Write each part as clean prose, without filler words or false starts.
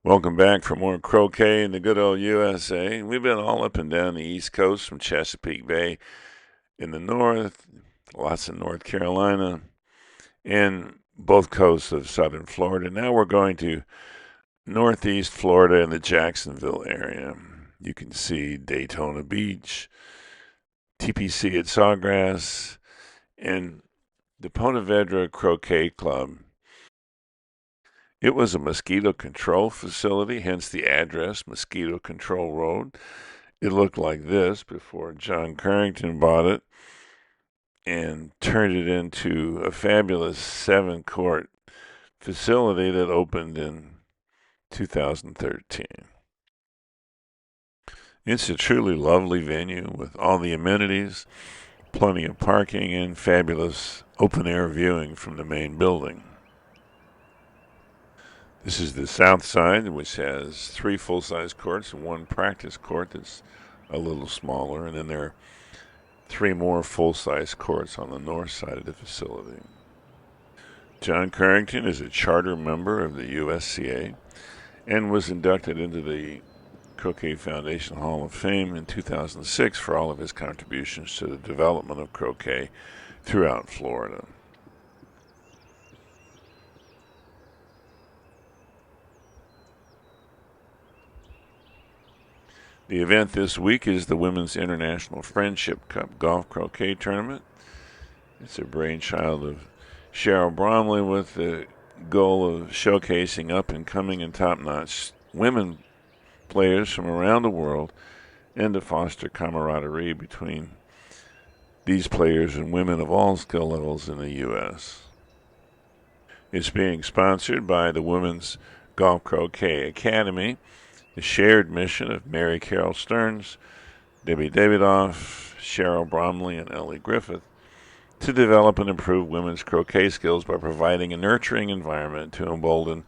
Welcome back for more croquet in the good old USA. We've been all up and down the East Coast from Chesapeake Bay in the north, lots of North Carolina, and both coasts of southern Florida. Now we're going to northeast Florida in the Jacksonville area. You can see Daytona Beach, TPC at Sawgrass, and the Ponte Vedra Croquet Club. It was a mosquito control facility, hence the address, Mosquito Control Road. It looked like this before John Carrington bought it and turned it into a fabulous 7-court facility that opened in 2013. It's a truly lovely venue with all the amenities, plenty of parking, and fabulous open air viewing from the main building. This is the south side, which has 3 full size courts and 1 practice court that's a little smaller, and then there are 3 more full-size courts on the north side of the facility. John Carrington is a charter member of the USCA and was inducted into the Croquet Foundation Hall of Fame in 2006 for all of his contributions to the development of croquet throughout Florida. The event this week is the Women's International Friendship Cup Golf Croquet Tournament. It's a brainchild of Cheryl Bromley with the goal of showcasing up-and-coming and top-notch women players from around the world and to foster camaraderie between these players and women of all skill levels in the U.S. It's being sponsored by the Women's Golf Croquet Academy, the shared mission of MaryCarol Stearns, Debbie Davidoff, Cheryl Bromley, and Ellie Griffith to develop and improve women's croquet skills by providing a nurturing environment to embolden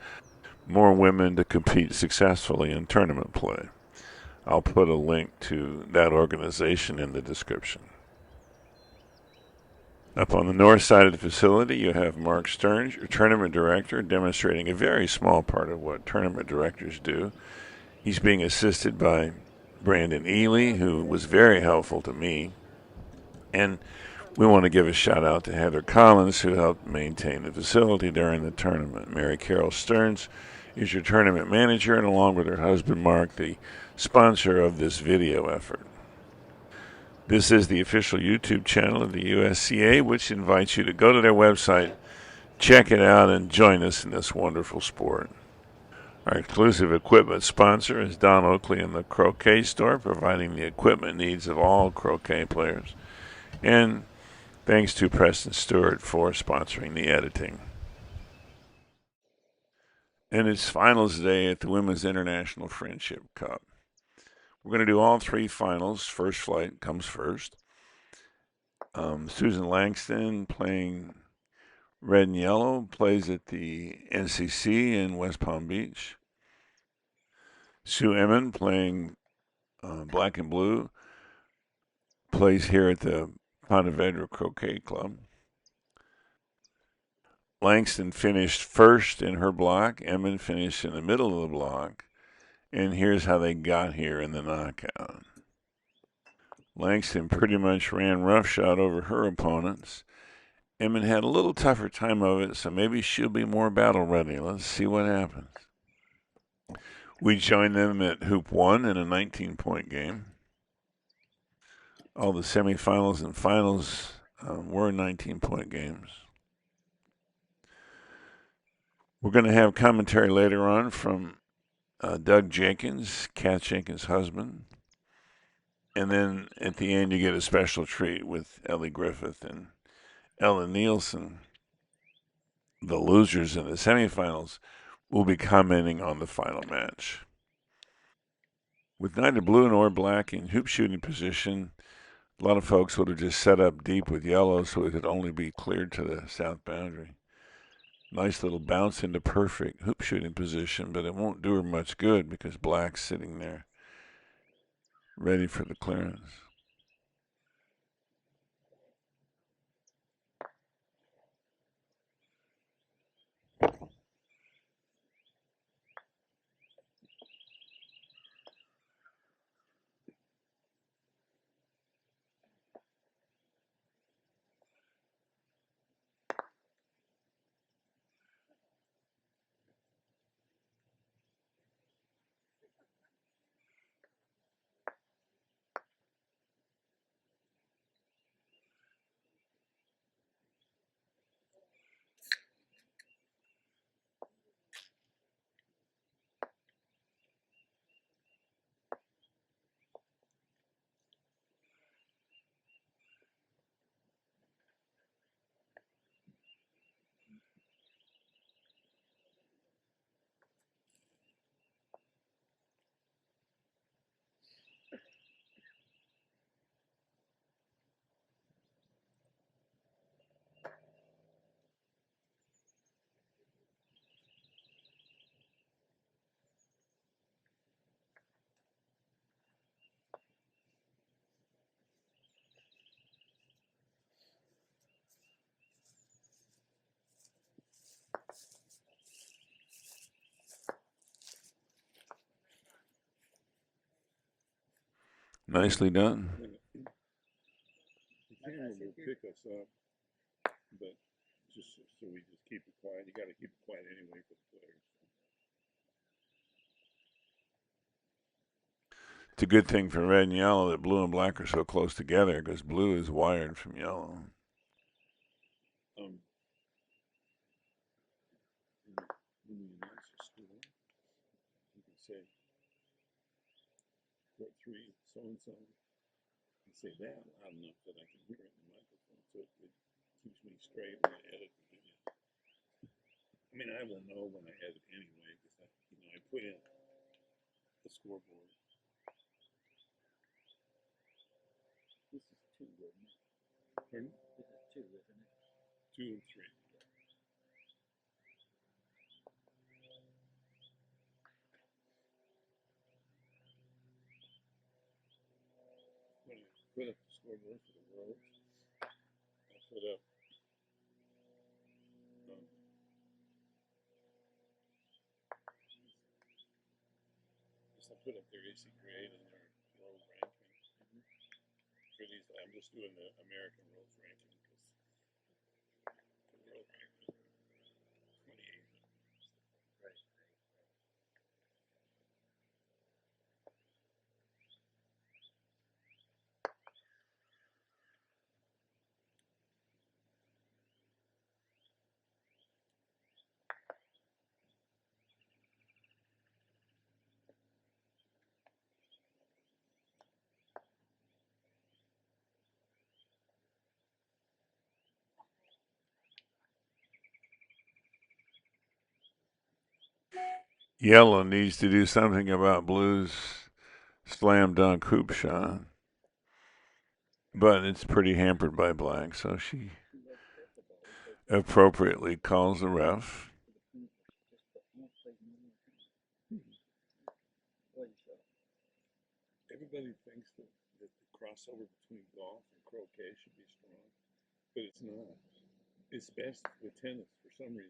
more women to compete successfully in tournament play. I'll put a link to that organization in the description. Up on the north side of the facility, you have Marc Stearns, your tournament director, demonstrating a very small part of what tournament directors do. He's being assisted by Brandon Ely, who was very helpful to me. And we want to give a shout out to Heather Collins, who helped maintain the facility during the tournament. MaryCarol Stearns is your tournament manager, and along with her husband Marc, the sponsor of this video effort. This is the official YouTube channel of the USCA, which invites you to go to their website, check it out, and join us in this wonderful sport. Our exclusive equipment sponsor is Don Oakley and the Croquet Store, providing the equipment needs of all croquet players. And thanks to Preston Stewart for sponsoring the editing. And it's finals day at the Women's International Friendship Cup. We're going to do all 3 finals. First flight comes first. Susan Langston, playing red and yellow, plays at the NCC in West Palm Beach. Sue Emmon, playing black and blue, plays here at the Ponte Vedra Croquet Club. Langston finished first in her block. Emmon finished in the middle of the block. And here's how they got here in the knockout. Langston pretty much ran roughshod over her opponents. Emmon had a little tougher time of it, so maybe she'll be more battle ready. Let's see what happens. We joined them at Hoop 1 in a 19-point game. All the semifinals and finals were 19-point games. We're going to have commentary later on from Doug Jenkins, Kat Jenkins' husband. And then at the end, you get a special treat with Ellie Griffith and Ellen Nielsen. The losers in the semifinals will be commenting on the final match. With neither blue nor black in hoop shooting position, a lot of folks would have just set up deep with yellow so it could only be cleared to the south boundary. Nice little bounce into perfect hoop shooting position, but it won't do her much good because black's sitting there ready for the clearance. Nicely done. The camera will pick us up, but just so we just keep it quiet. You got to keep it quiet anyway for the players. It's a good thing for red and yellow that blue and black are so close together because blue is wired from yellow. When you announce your score, you can say, court 3, so-and-so. You say that loud enough that I can hear it in the microphone, so it keeps me straight when I edit the video. I mean, I will know when I edit anyway, because I put in the scoreboard. This is 2, isn't it? Pardon? This is 2, isn't it? 2 and 3. When I put up the scoreboard for the world, I put up their AC grade and their world ranking. For these, I'm just doing the American World ranking because the world ranking is 28. Right. Yellow needs to do something about blue's slam dunk hoop shot. But it's pretty hampered by black, so she appropriately calls the ref. Everybody thinks that the crossover between golf and croquet should be strong, but it's not. It's best with tennis for some reason.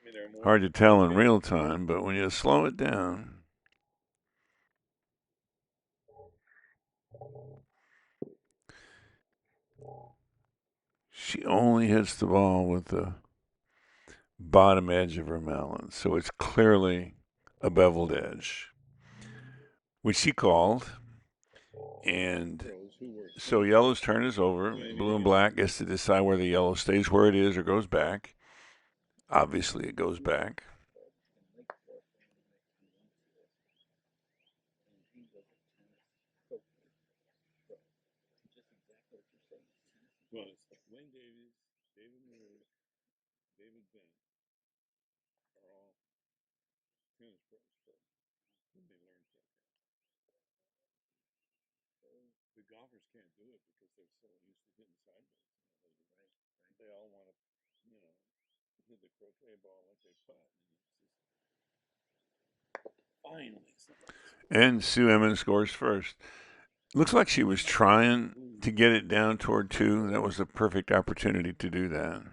I mean, Hard to tell in real time, but when you slow it down. She only hits the ball with the bottom edge of her mallet, so it's clearly a beveled edge, which she called. And so yellow's turn is over. Blue and black gets to decide whether yellow stays where it is or goes back. Obviously, it goes back. Well, it's Wayne Davies, David Murray, David Bent are all tennis pros, but when they learn croquet. The golfers can't do it because they're so used to hitting sideways. Right. They all want to, hit the croquet ball like they putt. Finally, and Sue Emmons scores first. Looks like she was trying to get it down toward 2. That was a perfect opportunity to do that.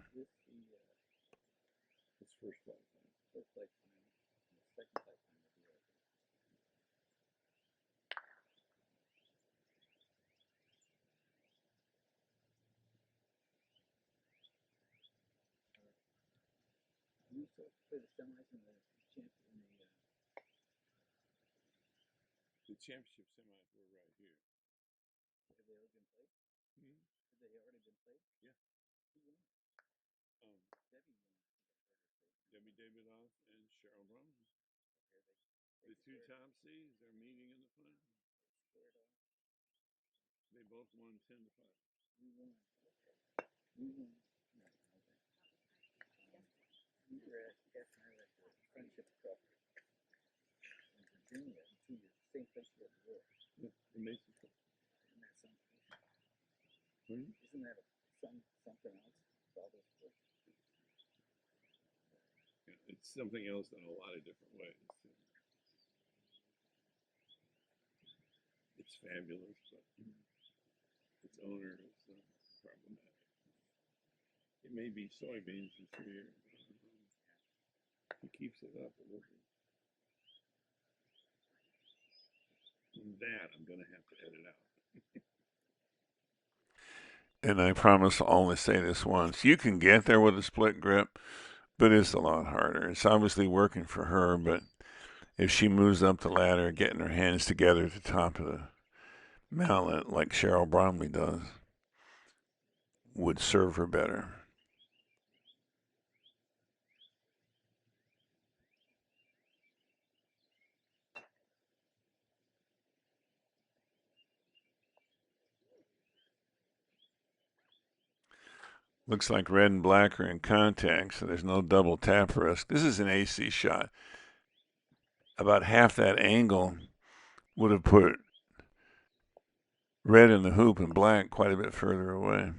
The championship semis were right here. Have they already been played? Have they already been played? Yeah. Who won? Debbie Davidoff and Cheryl Brumley. The 2 top seeds are meeting in the final. They both won 10-5. We won. We were at Friendship Cup in Virginia in 2 years. Same place we had the war. In Mason Cup. Isn't that something? Isn't that something else? All those sports. Yeah, it's something else in a lot of different ways. It's fabulous, but its owner is problematic. It may be soybeans this year. He keeps it up a little bit. That I'm going to have to edit out. And I promise I'll only say this once. You can get there with a split grip, but it's a lot harder. It's obviously working for her, but if she moves up the ladder, getting her hands together at the top of the mallet like Cheryl Bromley does would serve her better. Looks like red and black are in contact, so there's no double tap risk. This is an AC shot. About half that angle would have put red in the hoop and black quite a bit further away.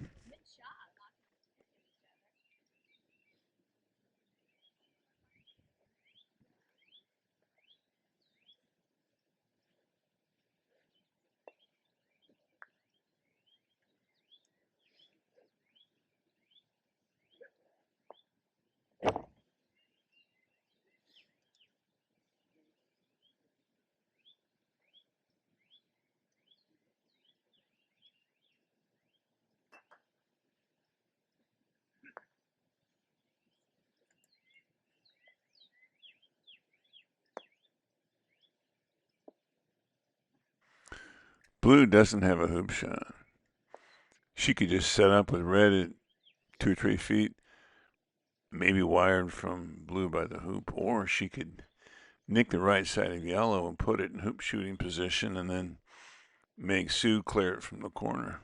Blue doesn't have a hoop shot. She could just set up with red at 2 or 3 feet, maybe wired from blue by the hoop, or she could nick the right side of yellow and put it in hoop shooting position and then make Sue clear it from the corner.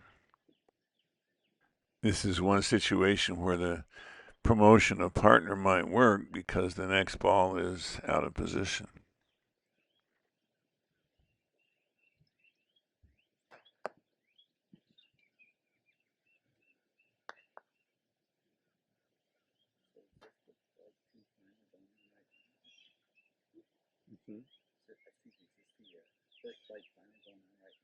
This is one situation where the promotion of partner might work because the next ball is out of position. Mm-hmm. This is great because the longer it takes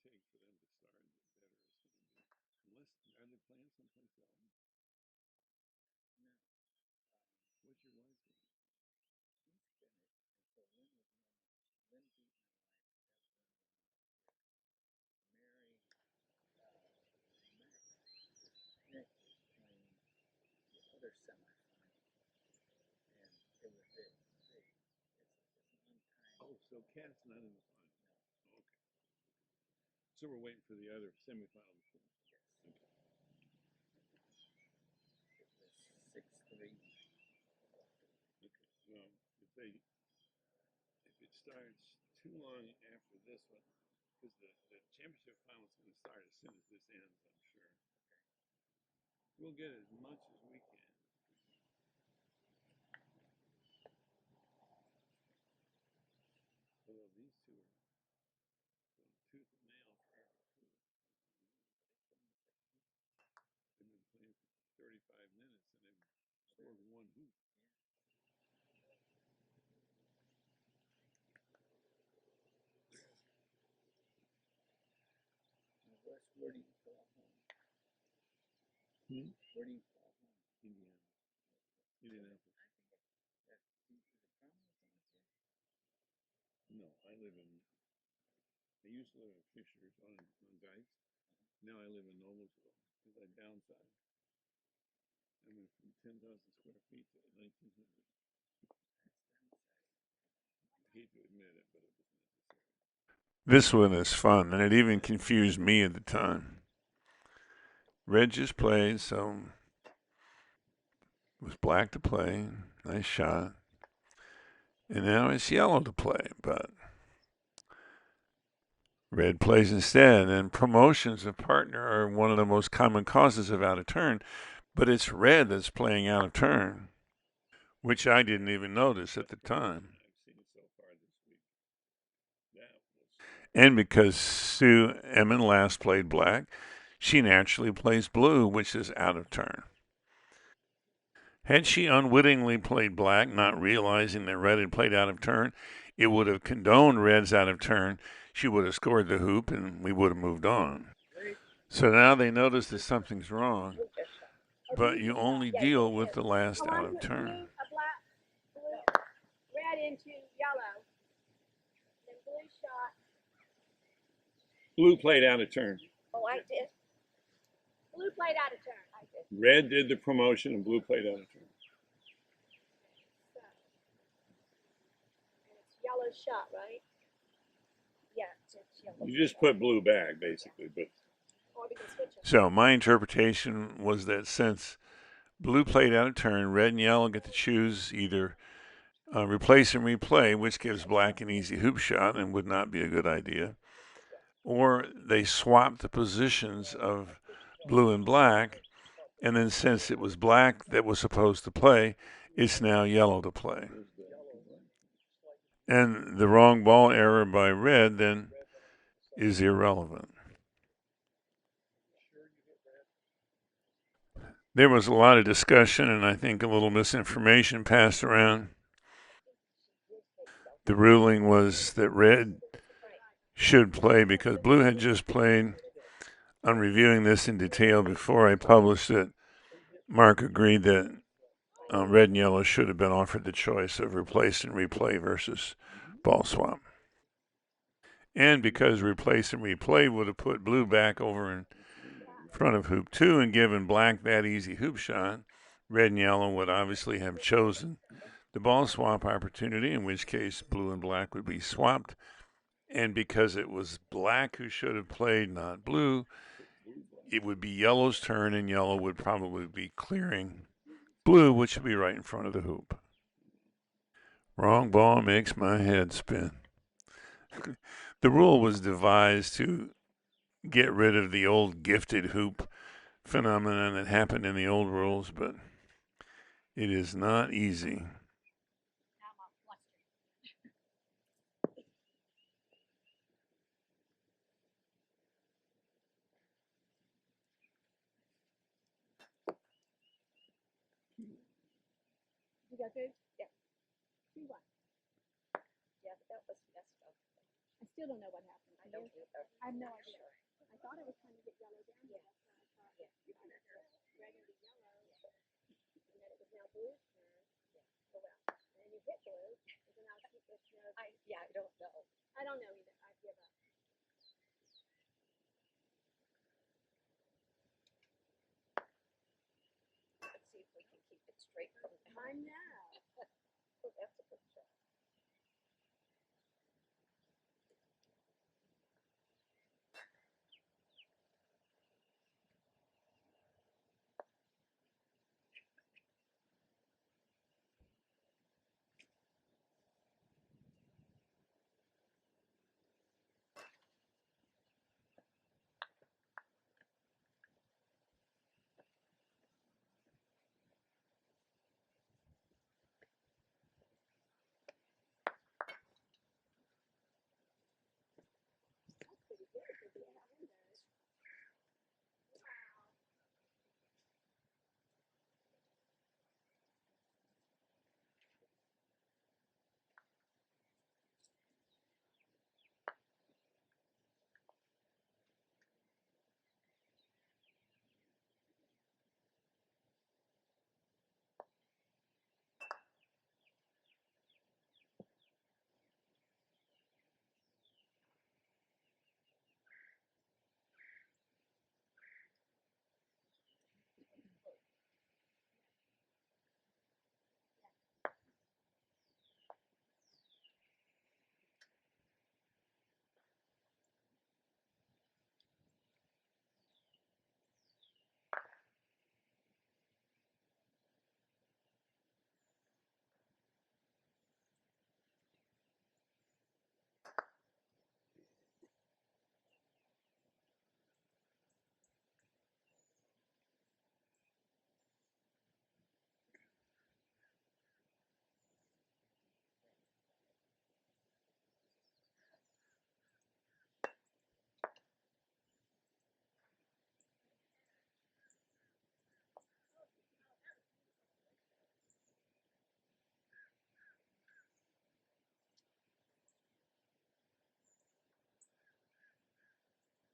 for them to start, the better it's going to be. Unless, are they playing someplace else? What's your wife doing? Oh, so Cat's not in the final. Okay. So we're waiting for the other semifinal before. Okay. Okay. Well, if it starts too long after this one, because the championship final is going to start as soon as this ends, I'm sure. We'll get as much as we can. Although these two are going tooth and nail forever, too. They've been playing for 35 minutes and they've scored one hoop. Hmm? Indiana. Indianapolis. No, I live in. I used to live in Fishers on Geist. Now I live in Noblesville because I downsized. I went from 10,000 square feet to 1,900. I hate to admit it, but it was necessary. This one is fun, and it even confused me at the time. Red just played, so it was black to play. Nice shot. And now it's yellow to play, but red plays instead. And promotions of partner are one of the most common causes of out of turn, but it's red that's playing out of turn, which I didn't even notice at the time. I've seen so far this week. That was. And because Sue Emmon last played black, she naturally plays blue, which is out of turn. Had she unwittingly played black, not realizing that red had played out of turn, it would have condoned red's out of turn. She would have scored the hoop and we would have moved on. So now they notice that something's wrong. but you only deal with the last out of turn. Blue, red into yellow. Then blue shot. Blue played out of turn. Oh, I did. Blue played out of turn. I did. Red did the promotion and blue played out of turn. So, and it's yellow shot, right? Yeah, it's yellow. You just put blue back, basically, but. Or we can switch them. So my interpretation was that since blue played out of turn, red and yellow get to choose either replace and replay, which gives black an easy hoop shot and would not be a good idea, or they swap the positions of blue and black, and then since it was black that was supposed to play, it's now yellow to play. And the wrong ball error by red then is irrelevant. There was a lot of discussion and I think a little misinformation passed around. The ruling was that red should play because blue had just played. On reviewing this in detail before I published it, Marc agreed that red and yellow should have been offered the choice of replace and replay versus ball swap. And because replace and replay would have put blue back over in front of hoop 2 and given black that easy hoop shot, red and yellow would obviously have chosen the ball swap opportunity, in which case blue and black would be swapped. And because it was black who should have played, not blue, it would be yellow's turn, and yellow would probably be clearing blue, which would be right in front of the hoop. Wrong ball makes my head spin. The rule was devised to get rid of the old gifted hoop phenomenon that happened in the old rules, but it is not easy. You got good? Yeah. 2-1. Yeah, but that was messed up. I still don't know what happened. I don't either. I have no idea. I thought I was trying to get yellow down here. Yeah. Red into yellow. And then it was now blue's turn. Yeah. Oh, well. And then you hit blue. And then I'll keep this note. I don't know. I don't know either. I give up. Let's see if we can keep it straight from the I know. Oh, that's a good shot.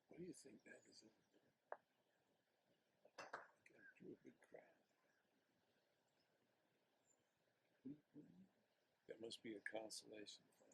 What do you think that is? Drew a good crowd. That must be a consolation prize.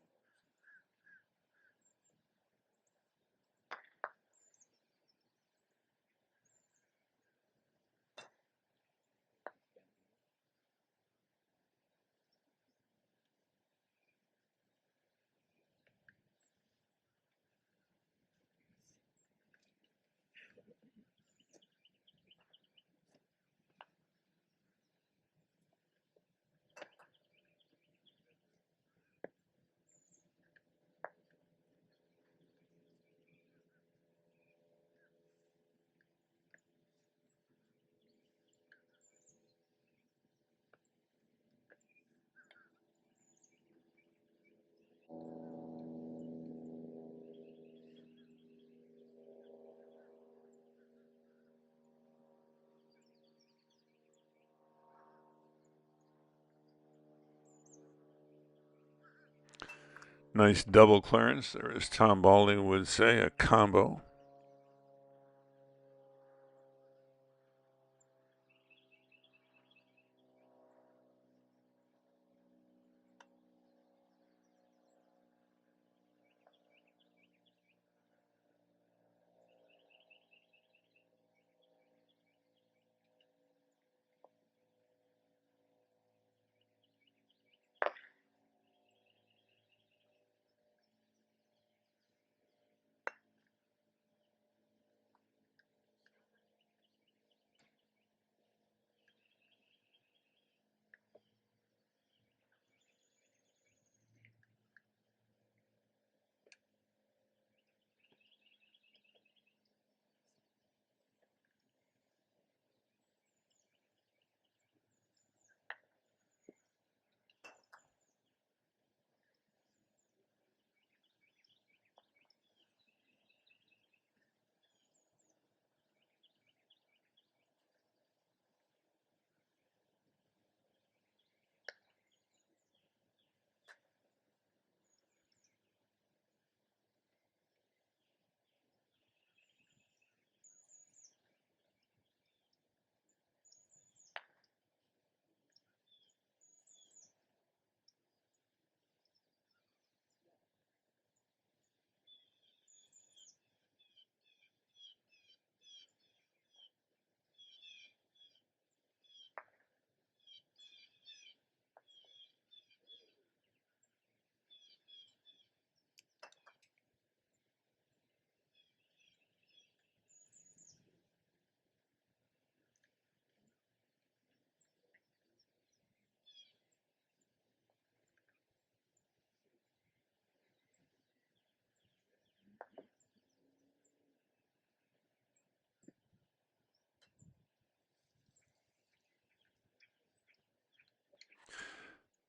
Nice double clearance, or as Tom Balding would say, a combo.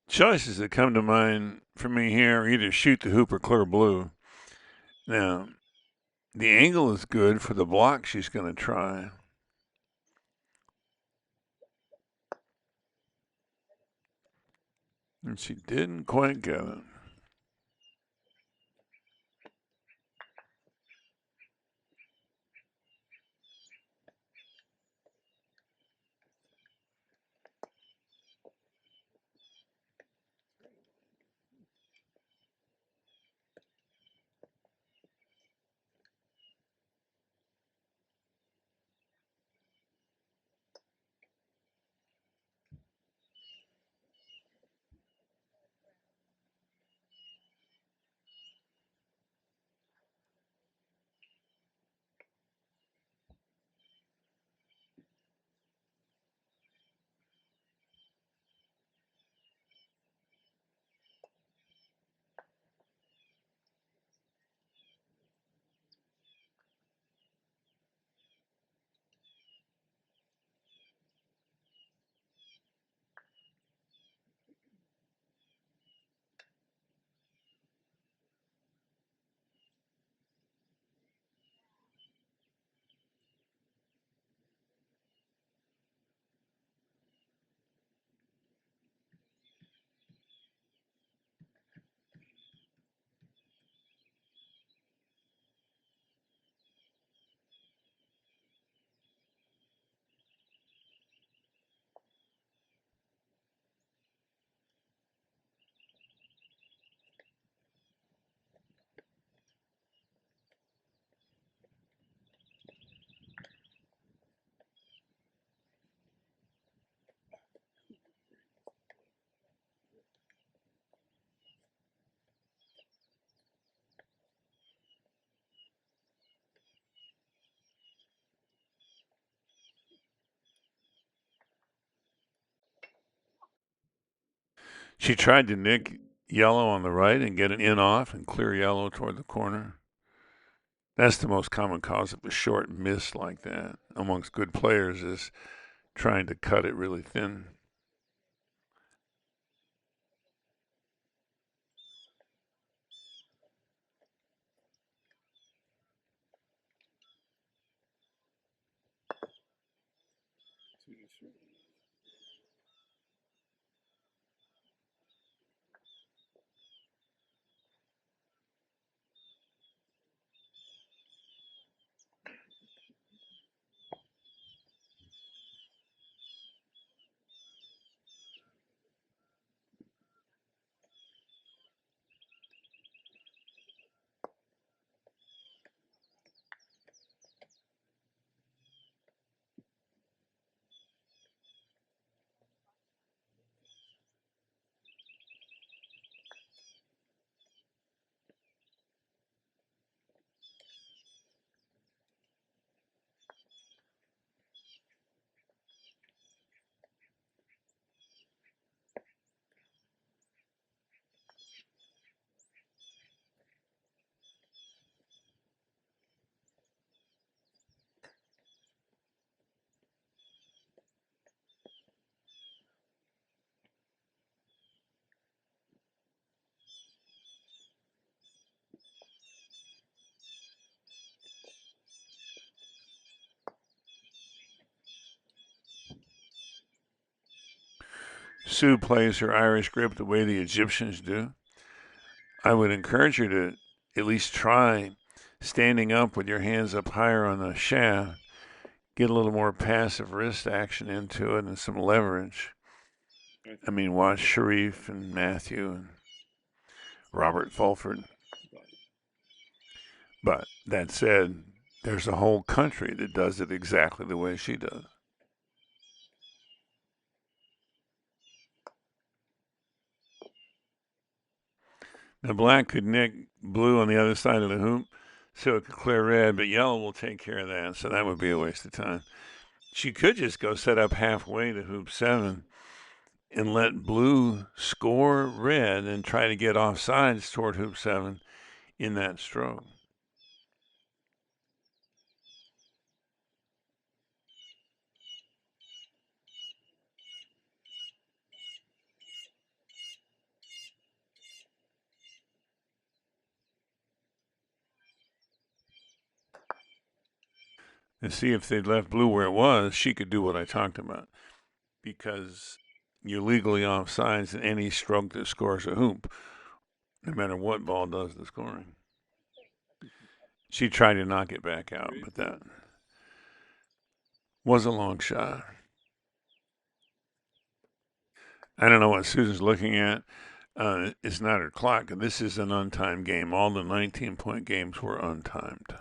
Choices that come to mind for me here are either shoot the hoop or clear blue. Now, the angle is good for the block she's going to try. And she didn't quite get it. She tried to nick yellow on the right and get an in off and clear yellow toward the corner. That's the most common cause of a short miss like that amongst good players, is trying to cut it really thin. Sue plays her Irish grip the way the Egyptians do. I would encourage her to at least try standing up with your hands up higher on the shaft, get a little more passive wrist action into it and some leverage. I mean, watch Sharif and Matthew and Robert Fulford. But that said, there's a whole country that does it exactly the way she does. Now, black could nick blue on the other side of the hoop, so it could clear red, but yellow will take care of that, so that would be a waste of time. She could just go set up halfway to hoop 7 and let blue score red and try to get off sides toward hoop 7 in that stroke. And see, if they'd left blue where it was, she could do what I talked about, because you're legally off sides in any stroke that scores a hoop, no matter what ball does the scoring. She tried to knock it back out, but that was a long shot. I don't know what Susan's looking at. It's not her clock. This is an untimed game. All the 19-point games were untimed.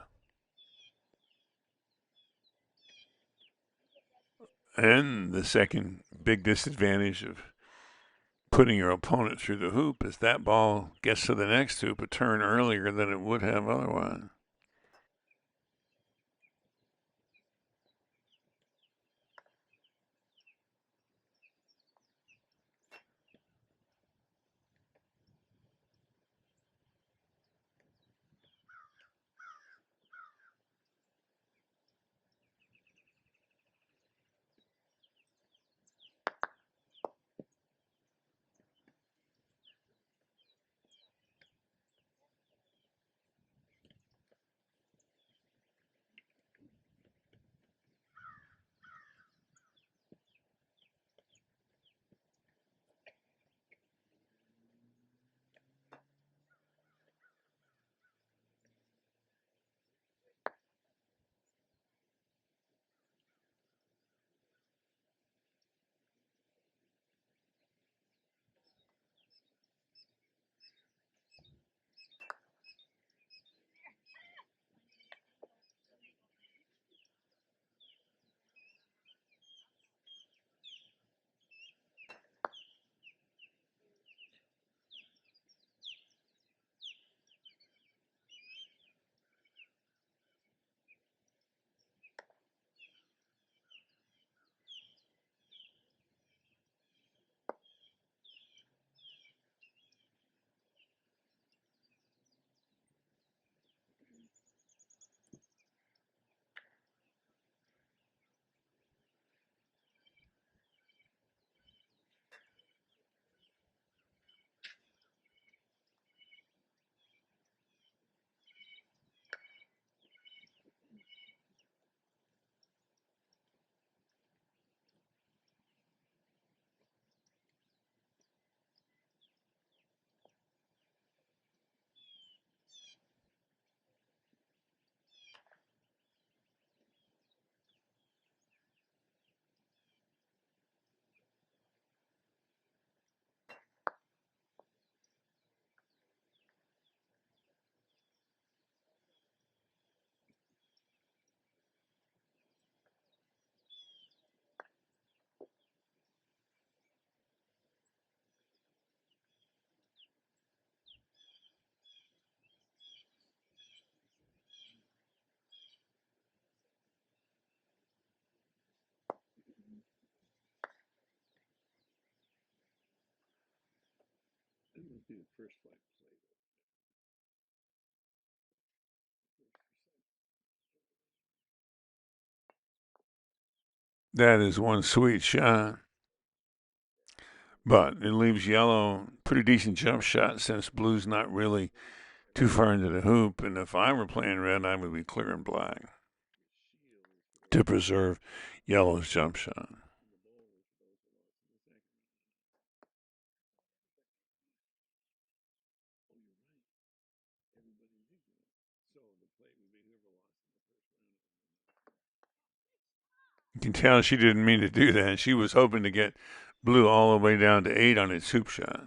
And the second big disadvantage of putting your opponent through the hoop is that ball gets to the next hoop a turn earlier than it would have otherwise. might be the first flight played. That is one sweet shot. But it leaves yellow pretty decent jump shot since blue's not really too far into the hoop. And if I were playing red, I would be clearing black to preserve yellow's jump shot. You can tell she didn't mean to do that. She was hoping to get blue all the way down to 8 on its hoop shot.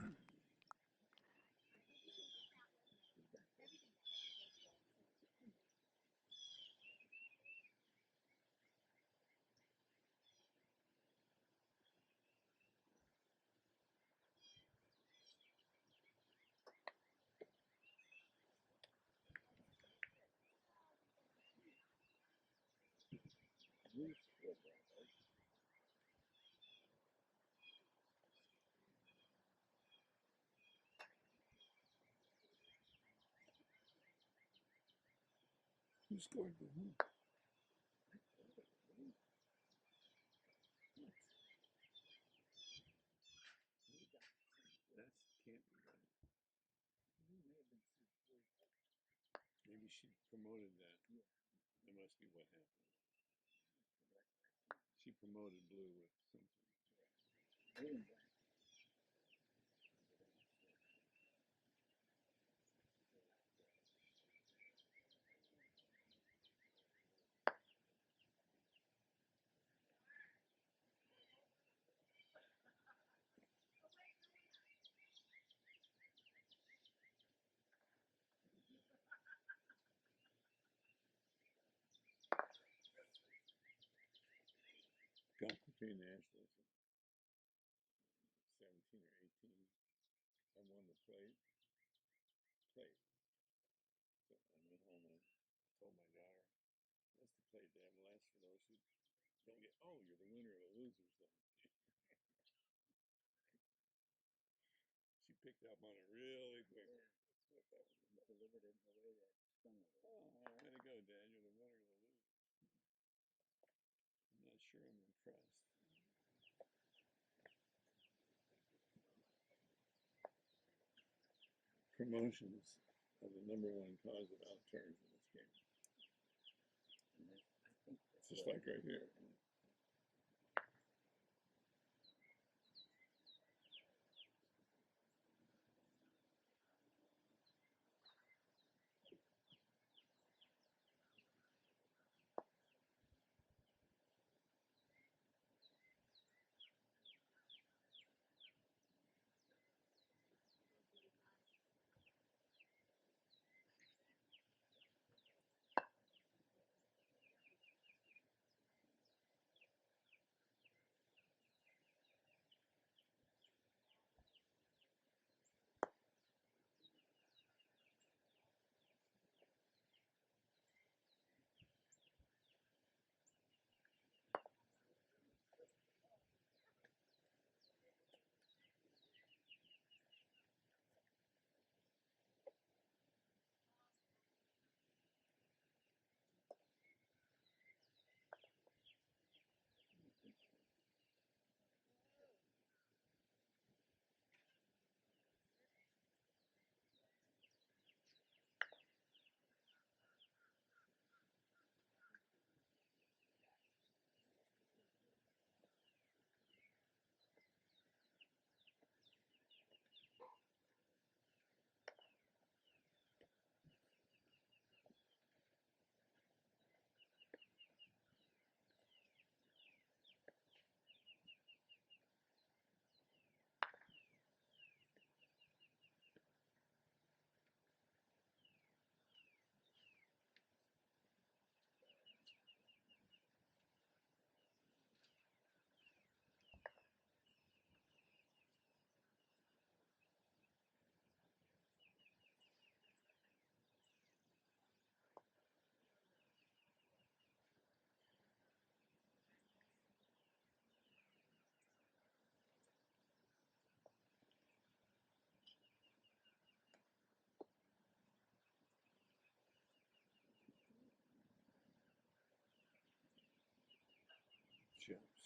Who scored the win? That can't be right. Maybe she promoted that. That must be what happened. She promoted blue with something. Got Croquet Nationals in 17 or 18. I won the plate. So I went home and told my daughter, "That's the plate, Dad. Well, that's for those who don't get. Oh, you're the winner or the loser's thing." She picked up on it really quick. That's what that was. Delivered it in a way that stung her. Oh, way to go, Dad. You're the winner or the loser. I'm not sure I'm impressed. Promotions are the number one cause of outturns in this game. Just like right here.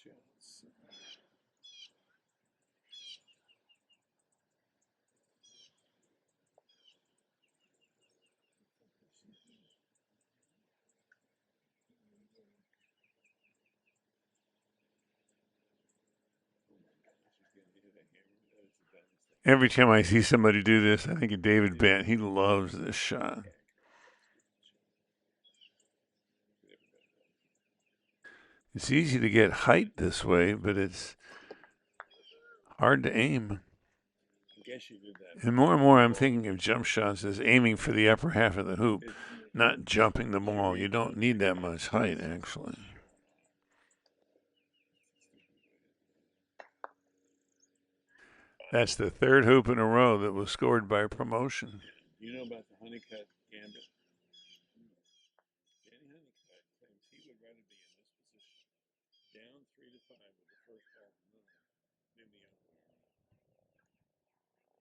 shots. Every time I see somebody do this, I think of David Bent. He loves this shot. It's easy to get height this way, but it's hard to aim. And more I'm thinking of jump shots as aiming for the upper half of the hoop, not jumping the ball. You don't need that much height, actually. That's the third hoop in a row that was scored by promotion. You know about the Honeycutt gambit? Danny Honeycutt claims he would rather be in this position, down 3-5 with the first ball than the umpire.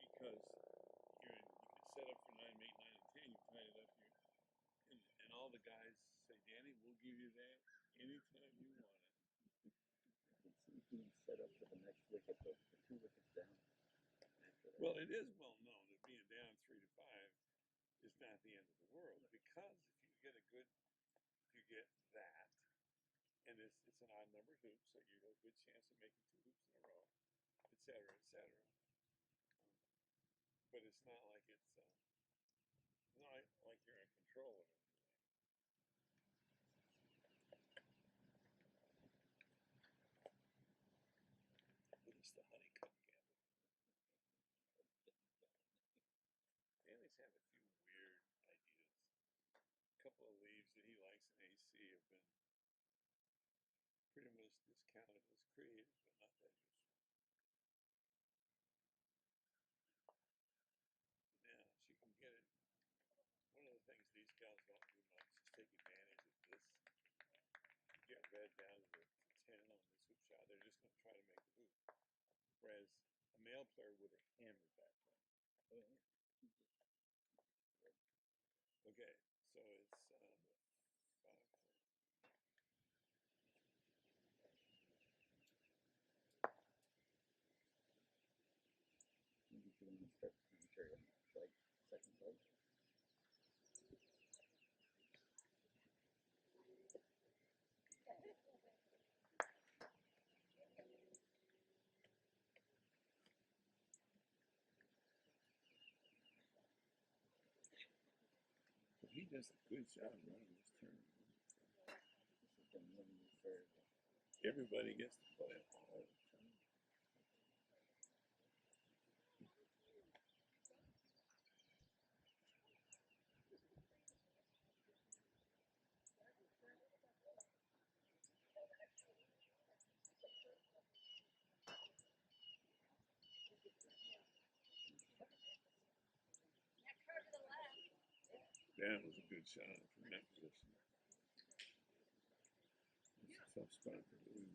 Because you can set up for 9, 8, 9, and 10. You tie it up here, and all the guys say, "Danny, we'll give you that anytime you want it." You can set up for the next wicket, but the 2 wickets down. Well, it is well known that being down 3-5 is not the end of the world, because if you get you get that, and it's an odd number hoop, so you have a good chance of making 2 hoops in a row, etc., etc. But it's not like it's not like you're in control of it. But it's the Honeycutt gambit. Danny's had a few weird ideas. A couple of leaves that he likes in AC have been pretty much discounted as creative, but not that useful. Now, she can get it. One of the things these guys don't do much is take advantage of this. Get red down to 10 on this hoop shot. They're just going to try to make the hoop. Whereas a male player would have hammered that one. Okay, so it's 5. Maybe if you want to start the commentary on like second place. He does a good job running this tournament. Everybody gets to play all the time. That was a good shot from that position. It's a tough spot to lose.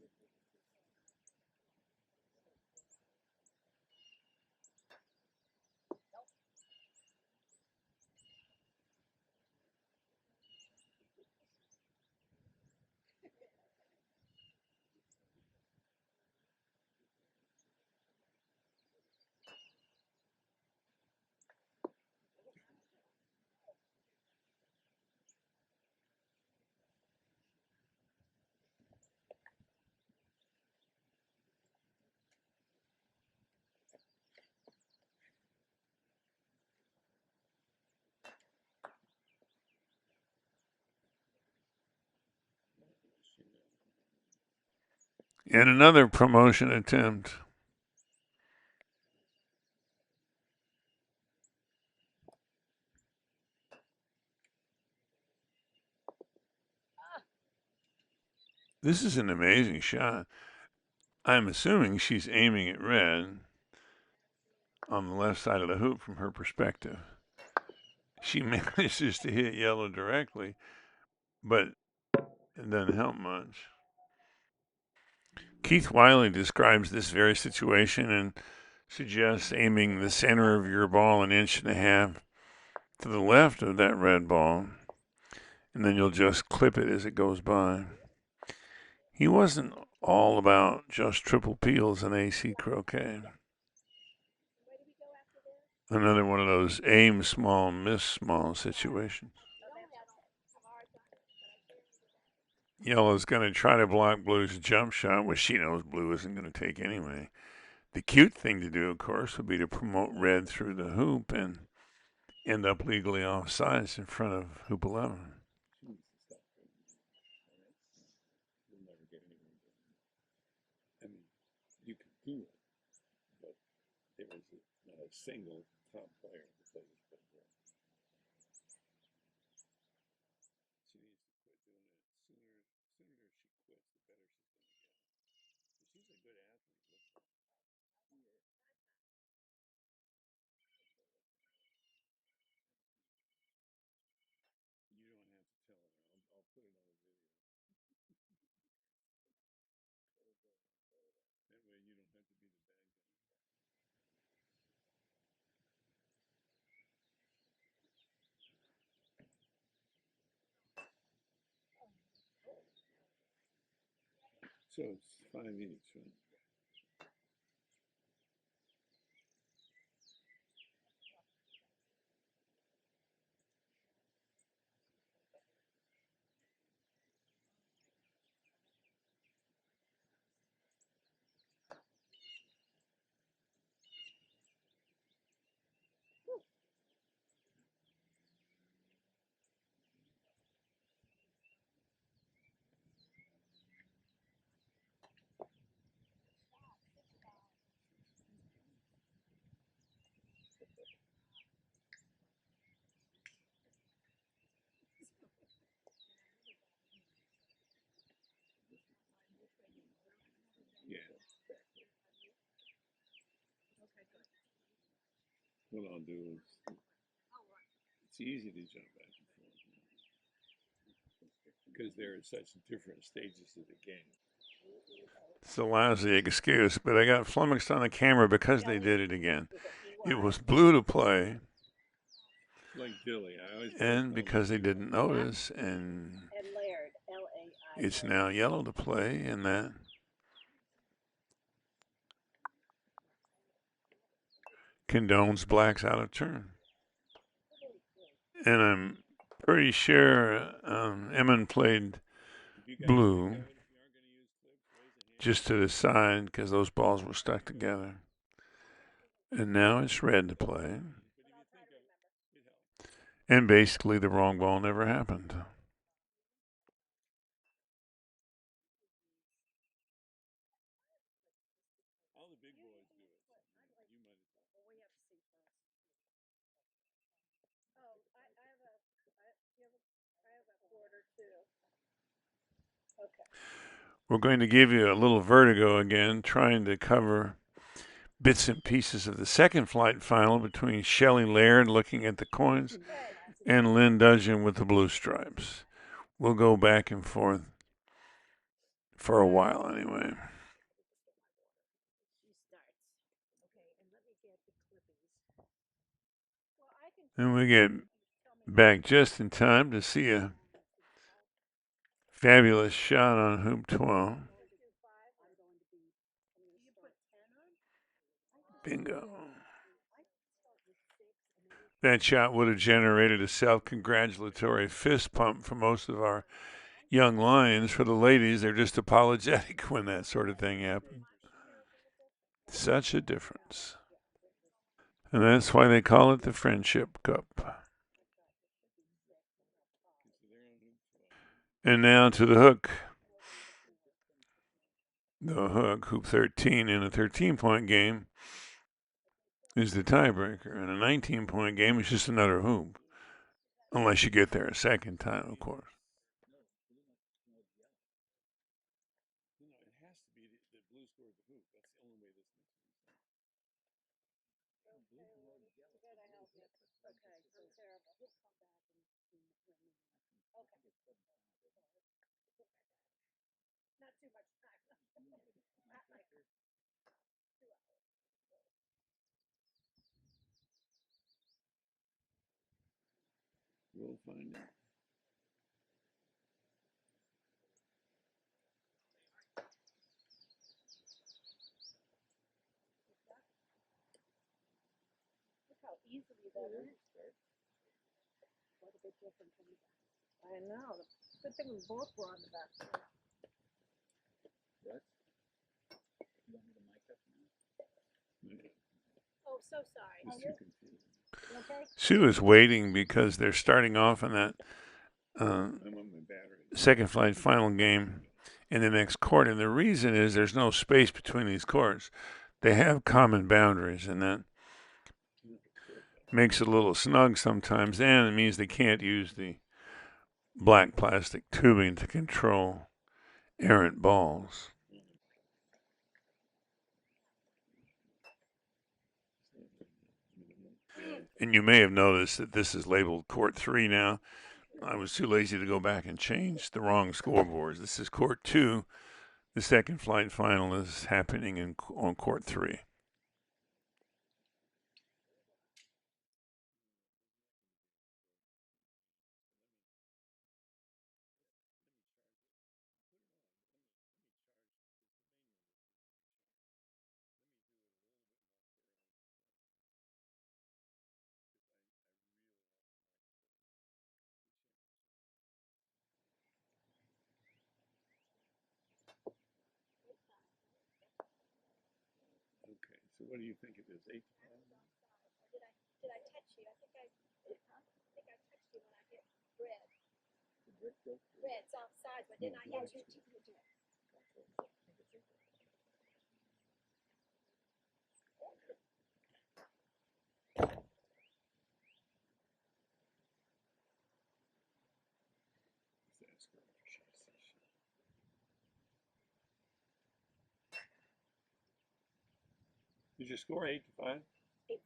And another promotion attempt. This is an amazing shot. I'm assuming she's aiming at red on the left side of the hoop from her perspective. She manages to hit yellow directly, but it doesn't help much. Keith Wiley describes this very situation and suggests aiming the center of your ball 1.5 inches to the left of that red ball, and then you'll just clip it as it goes by. He wasn't all about just triple peels and AC croquet. Another one of those aim small, miss small situations. Yellow's going to try to block blue's jump shot, which she knows blue isn't going to take anyway. The cute thing to do, of course, would be to promote red through the hoop and end up legally off sides in front of hoop 11. You'll never get anywhere. I mean, you could do it, but there was not a single top player that played this football. She needs to quit doing it. Sooner she quits, the better she's going to get. She's a good athlete. You don't have to tell her. I'll put it on the video. That way you don't have to be the bad guy. So it's 5 each, right? Yeah. What I'll do is, it's easy to jump back and forth because there are such different stages of the game. It's a lousy excuse, but I got flummoxed on the camera because they did it again. It was blue to play, Like Dilley, and because they didn't notice, and it's now yellow to play, and that condones blacks out of turn. And I'm pretty sure Emmon played blue just to the side because those balls were stuck together. And now it's red to play. And basically the wrong ball never happened. All the big boys do it. You might as well. We're going to give you a little vertigo again, trying to cover bits and pieces of the second flight final between Shelley Laird looking at the coins and Lynn Dudgeon with the blue stripes. We'll go back and forth for a while anyway. And we get back just in time to see a fabulous shot on hoop 12. Bingo. That shot would have generated a self-congratulatory fist pump for most of our young lions. For the ladies, they're just apologetic when that sort of thing happens. Such a difference. And that's why they call it the Friendship Cup. And now to the hook. The hook, hoop 13 in a 13-point game, is the tiebreaker. And a 19-point game is just another hoop. Unless you get there a second time, of course. No, it has to be the blue scored the hoop. That's the only way this makes any sense. We'll find out. easily though. What a big difference in that. I know. Good thing we both were on the back. What? You want me to mic up now? Oh, so sorry. It's too confusing. You okay? Sue is waiting because they're starting off on that I'm on my battery. second flight final game in the next court. And the reason is there's no space between these courts. They have common boundaries, and that makes it a little snug sometimes. And it means they can't use the black plastic tubing to control errant balls. And you may have noticed that this is labeled Court 3 now. I was too lazy to go back and change the wrong scoreboards. This is Court 2. The second flight final is happening on Court 3. Okay, so what do you think it is? 8 to 5? Did I touch you? I think I touched you when I hit red. Red's offside, but didn't I hit you? Did you score 8 to 5? 8-5.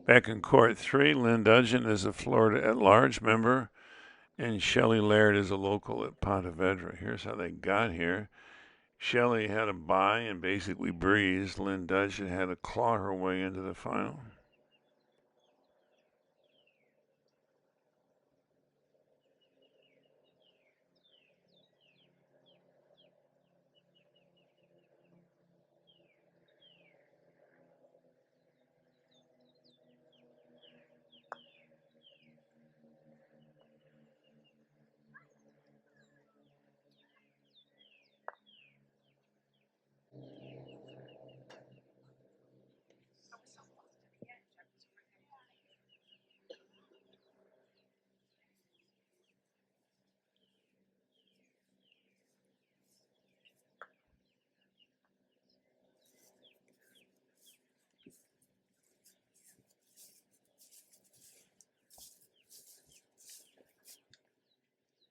Back in Court 3, Lynn Dudgeon is a Florida at-large member, and Shelley Laird is a local at Ponte Vedra. Here's how they got here. Shelley had a bye and basically breezed. Lynn Dudgeon had to claw her way into the final.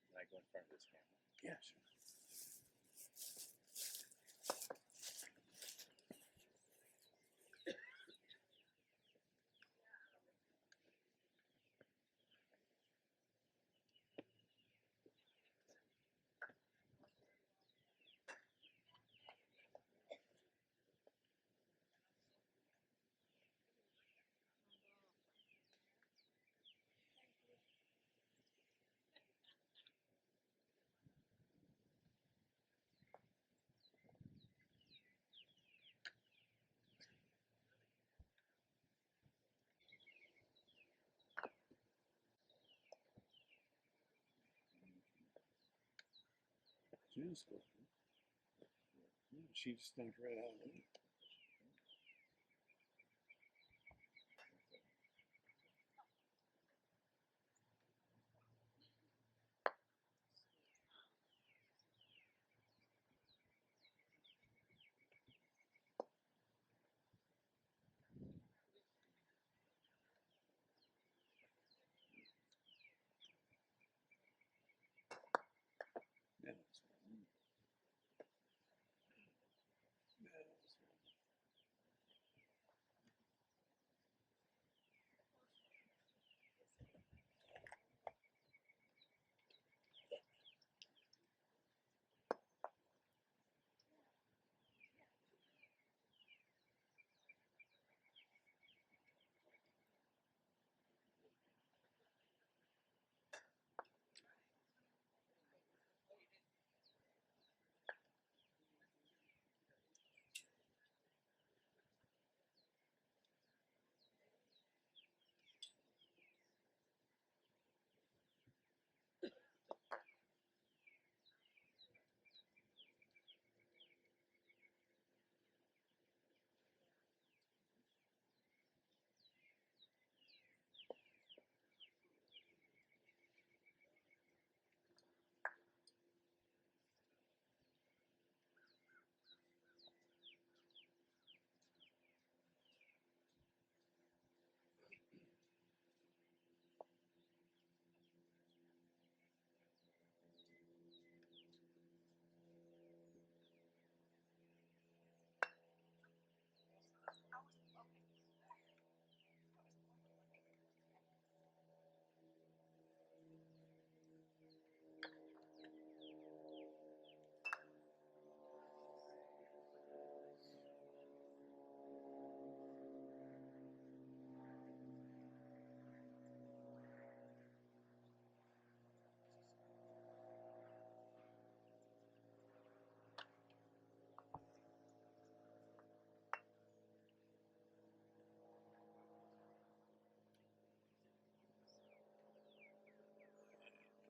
Can I go in front of this camera? Yeah, sure. tennis court. Yeah, she stunk right out of it. Yeah, that's fine. Yeah,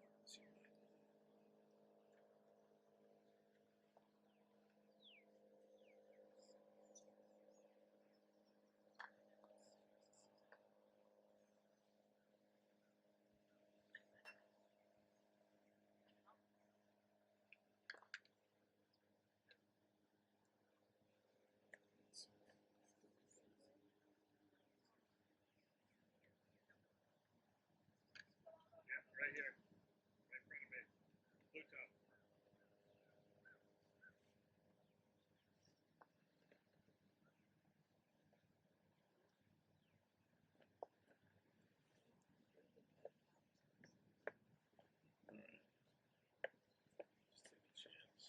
that's fine. Right here, right in front of me. Blue top. All right. Just take a chance.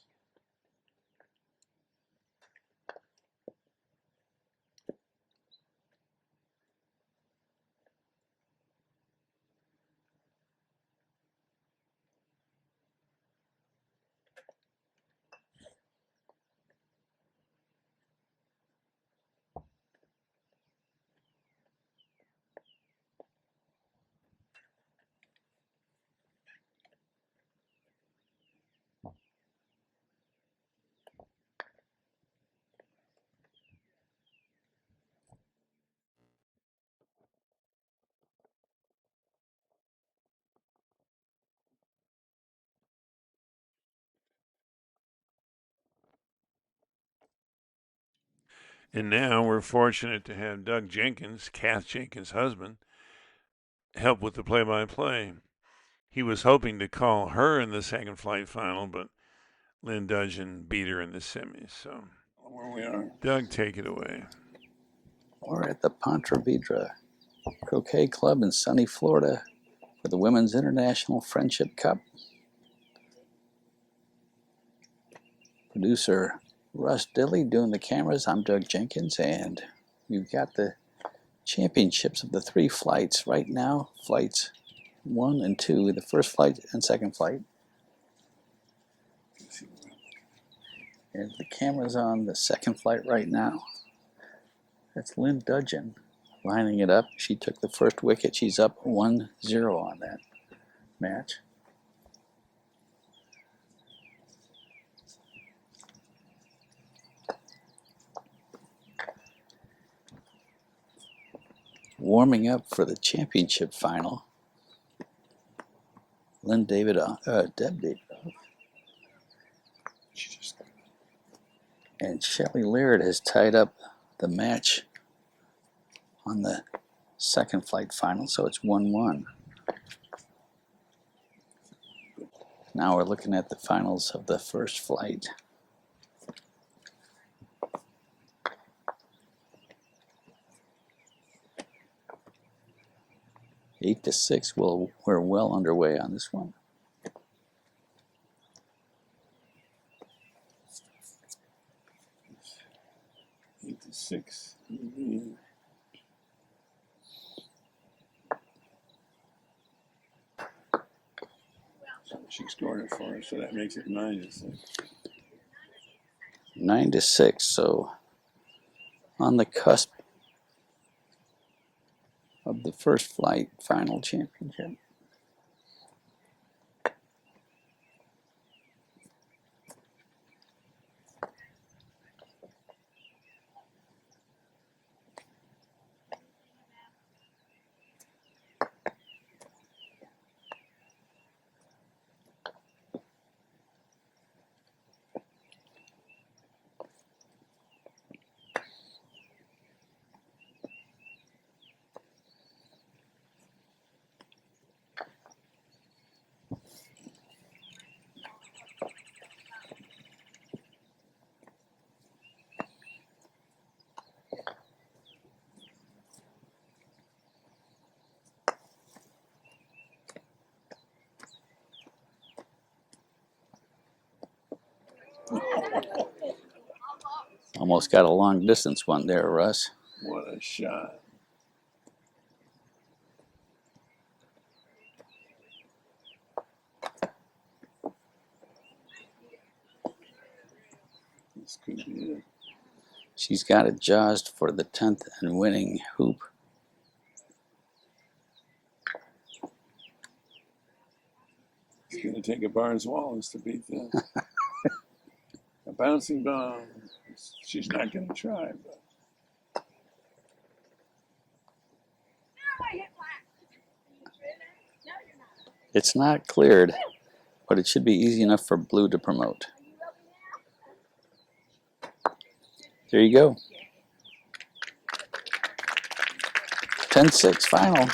And now we're fortunate to have Doug Jenkins, Kath Jenkins' husband, help with the play-by-play. He was hoping to call her in the second flight final, but Lynn Dudgeon beat her in the semis. So, Where we are. Doug, take it away. We're at the Ponte Vedra Croquet Club in sunny Florida for the Women's International Friendship Cup. Producer Russ Dilley doing the cameras. I'm Doug Jenkins, and we've got the championships of the three flights right now. Flights 1 and 2, the first flight and second flight. And the camera's on the second flight right now. That's Lynn Dudgeon lining it up. She took the first wicket. She's up 1-0 on that match. Warming up for the championship final, Deb Davidoff, and Shelley Laird has tied up the match on the second flight final, so it's 1-1. Now we're looking at the finals of the first flight. 8-6. We're well underway on this one. Eight to six. So she scored it for us, so that makes it 9-6. 9-6. So on the cusp of the first flight final championship. Almost got a long distance one there, Russ. What a shot. This could be it. She's got it jazzed for the 10th and winning hoop. It's going to take a Barnes Wallace to beat this. A bouncing bomb. She's not going to try, but. It's not cleared, but it should be easy enough for blue to promote. There you go. 10-6 final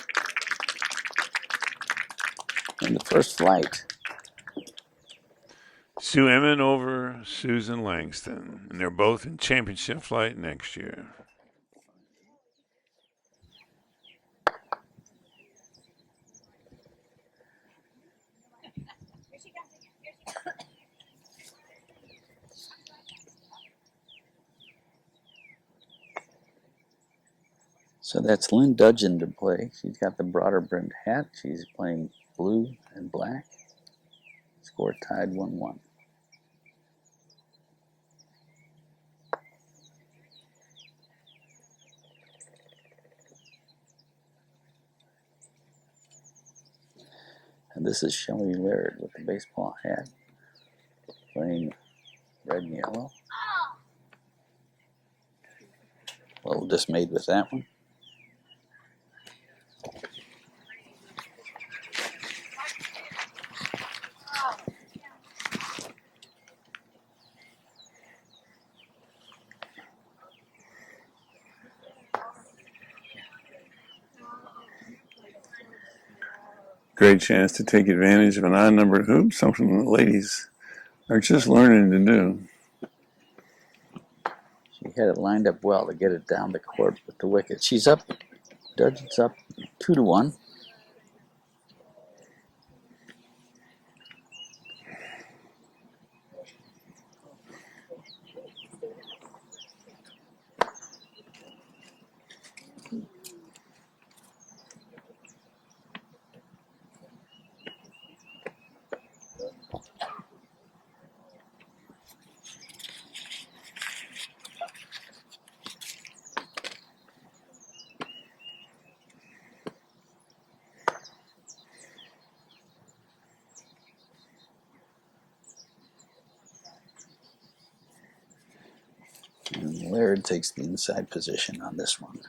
in the first flight. Sue Emmon over Susan Langston, and they're both in championship flight next year. So that's Lynn Dudgeon to play. She's got the broader brimmed hat. She's playing blue and black. Score tied 1-1. And this is Shelley Laird with the baseball hat, playing red and yellow. A little dismayed with that one. Great chance to take advantage of an odd-numbered hoop, something the ladies are just learning to do. She had it lined up well to get it down the court with the wicket. She's up. Dudgeon's up 2-1. And Laird takes the inside position on this one.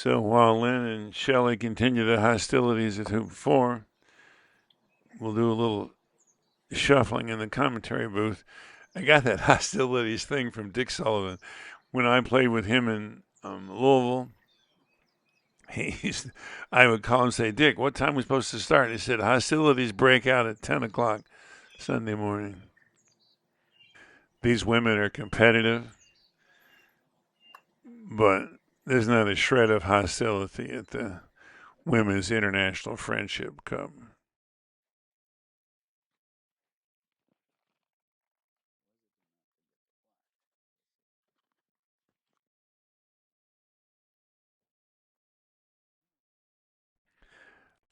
So while Lynn and Shelley continue the hostilities at Hoop 4, we'll do a little shuffling in the commentary booth. I got that hostilities thing from Dick Sullivan. When I played with him in Louisville, I would call and say, Dick, what time are we supposed to start? He said, hostilities break out at 10 o'clock Sunday morning. These women are competitive, but there's not a shred of hostility at the Women's International Friendship Cup.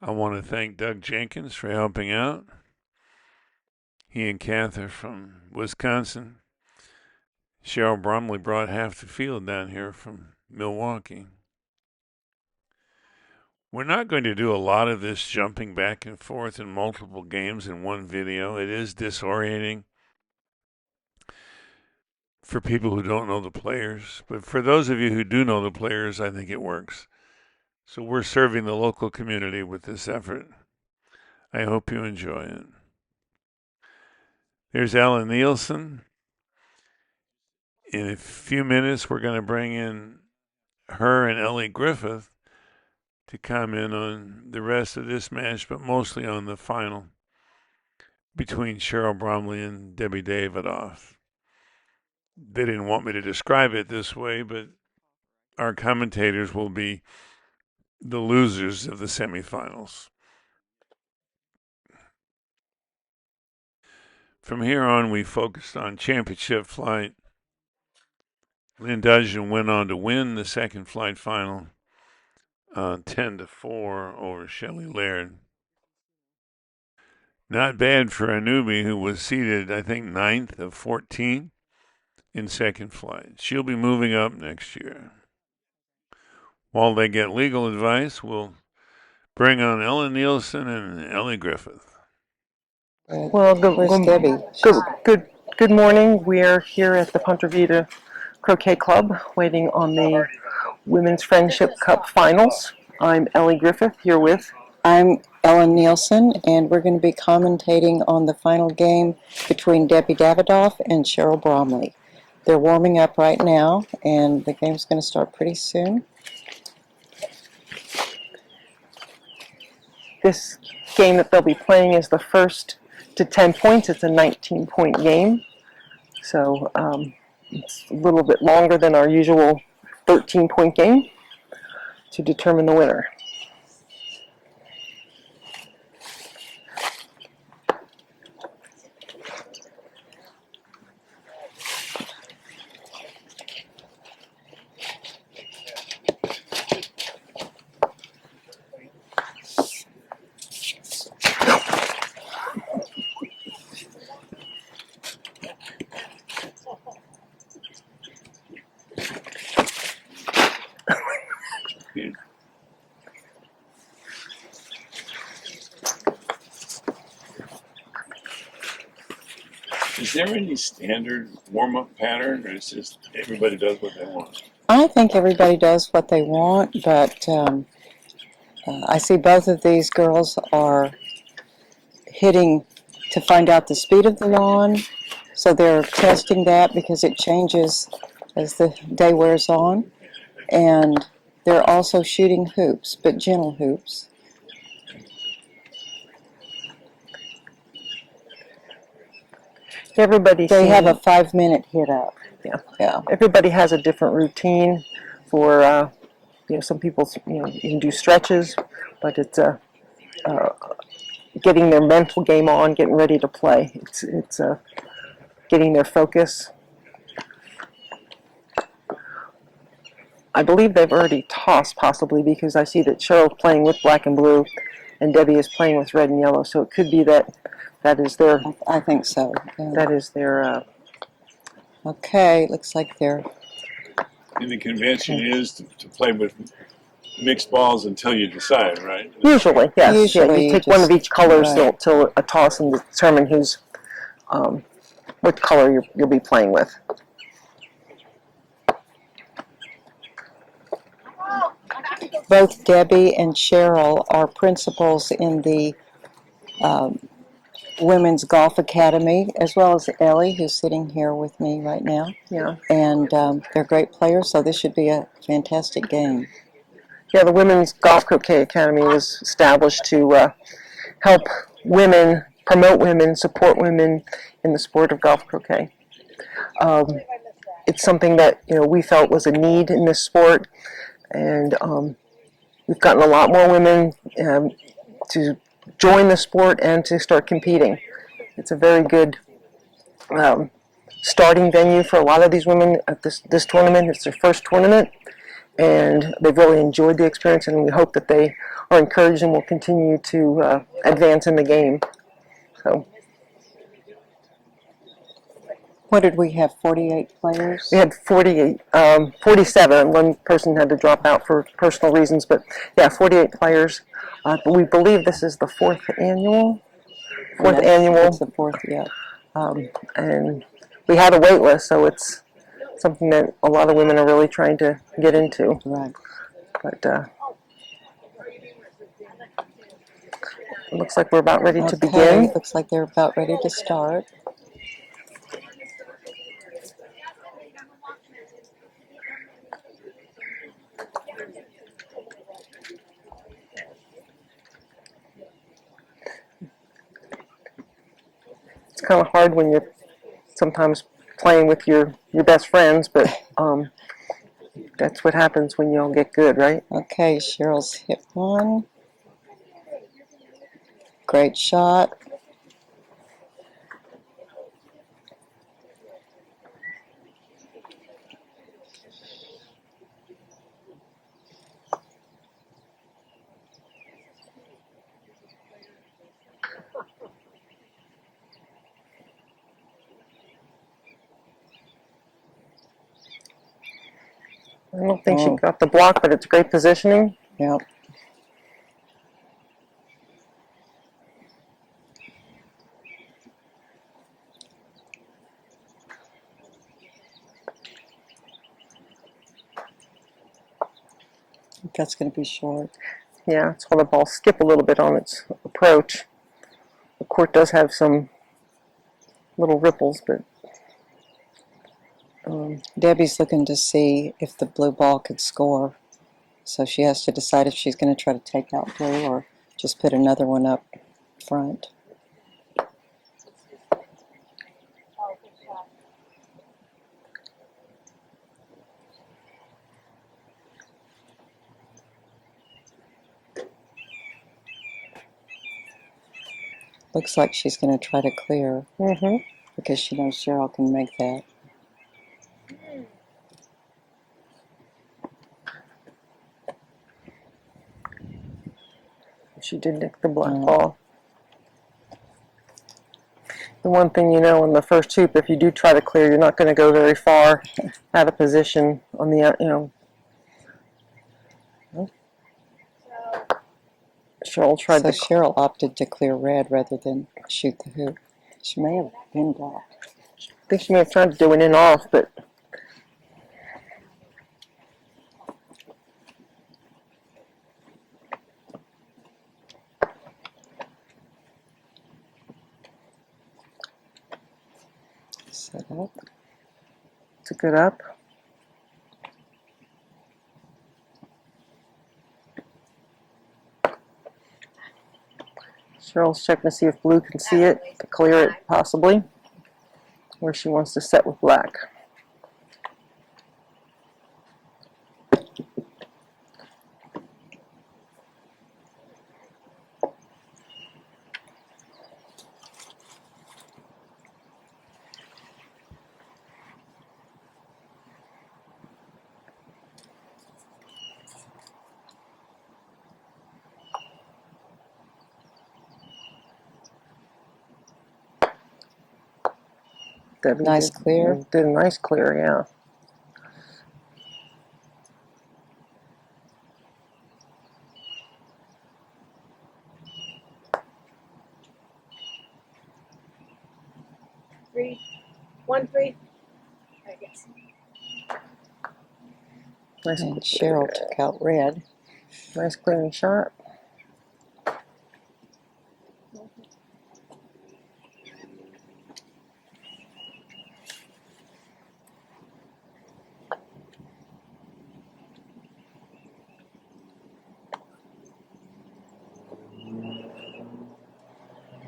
I want to thank Doug Jenkins for helping out. He and Kath are from Wisconsin. Cheryl Brumley brought half the field down here from Milwaukee. We're not going to do a lot of this jumping back and forth in multiple games in one video. It is disorienting for people who don't know the players. But for those of you who do know the players, I think it works. So we're serving the local community with this effort. I hope you enjoy it. There's Ellen Nielsen. In a few minutes, we're going to bring in her and Ellie Griffith to comment on the rest of this match, but mostly on the final between Cheryl Bromley and Debbie Davidoff. They didn't want me to describe it this way, but our commentators will be the losers of the semifinals. From here on, we focused on championship flight. Lynn Dudgeon went on to win the second flight final 10-4 over Shelley Laird. Not bad for a newbie who was seeded, I think, 9th of 14 in second flight. She'll be moving up next year. While they get legal advice, we'll bring on Ellen Nielsen and Ellie Griffith. Well, good morning. We're here at the Ponte Vedra Croquet Club waiting on the Women's Friendship Cup Finals. I'm Ellie Griffith here with... I'm Ellen Nielsen, and we're going to be commentating on the final game between Debbie Davidoff and Cheryl Bromley. They're warming up right now, and the game's going to start pretty soon. This game that they'll be playing is the first to 10 points. It's a 19-point game, so it's a little bit longer than our usual 13-point game to determine the winner. Is there any standard warm-up pattern, or is just everybody does what they want? I think everybody does what they want, but I see both of these girls are hitting to find out the speed of the lawn, so they're testing that because it changes as the day wears on, and they're also shooting hoops, but gentle hoops. They have a 5-minute hit up. Yeah. Everybody has a different routine for, some people, you can do stretches, but it's getting their mental game on, getting ready to play. It's getting their focus. I believe they've already tossed, possibly, because I see that Cheryl's playing with black and blue, and Debbie is playing with red and yellow. So it could be that is their... I think so. Yeah. That is their... Okay, looks like they're... And the convention is to play with mixed balls until you decide, right? Usually, yes. Usually, you take one of each colors till a toss and determine who's what color you'll be playing with. both Debbie and Cheryl are principals in the Women's Golf Academy, as well as Ellie, who's sitting here with me right now. Yeah. And they're great players, so this should be a fantastic game. Yeah, the Women's Golf Croquet Academy was established to help women, promote women, support women in the sport of golf croquet. It's something that we felt was a need in this sport, and we've gotten a lot more women to join the sport and to start competing. It's a very good starting venue for a lot of these women at this tournament. It's their first tournament, and they've really enjoyed the experience, and we hope that they are encouraged and will continue to advance in the game. So What did we have, 48 players? we had 47. One person had to drop out for personal reasons, but yeah, 48 players. But we believe this is the fourth annual. It's the fourth, yeah. And we had a wait list, so it's something that a lot of women are really trying to get into. Right. But it looks like we're about ready to begin. Looks like they're about ready to start. It's kind of hard when you're sometimes playing with your best friends, but that's what happens when you all get good, right? Okay, Cheryl's hit one. Great shot. I don't think she got the block, but it's great positioning. Yep. That's going to be short. Yeah, it's the ball skip a little bit on its approach. The court does have some little ripples, but Debbie's looking to see if the blue ball could score. So she has to decide if she's going to try to take out blue or just put another one up front. Looks like she's going to try to clear because she knows Cheryl can make that. she did nick the black ball. The one thing in the first hoop, if you do try to clear, you're not going to go very far out of position on the, Cheryl tried So to. Cheryl opted to clear red rather than shoot the hoop. She may have been blocked. I think she may have tried to do an in off, but Set up. it's a good up. Cheryl's checking to see if blue can see it, to clear it possibly, where she wants to set with black. Debbie Nice clear. Did a nice clear, yeah. Three. I guess. Nice And clear. Cheryl took out red. Nice clearing shot.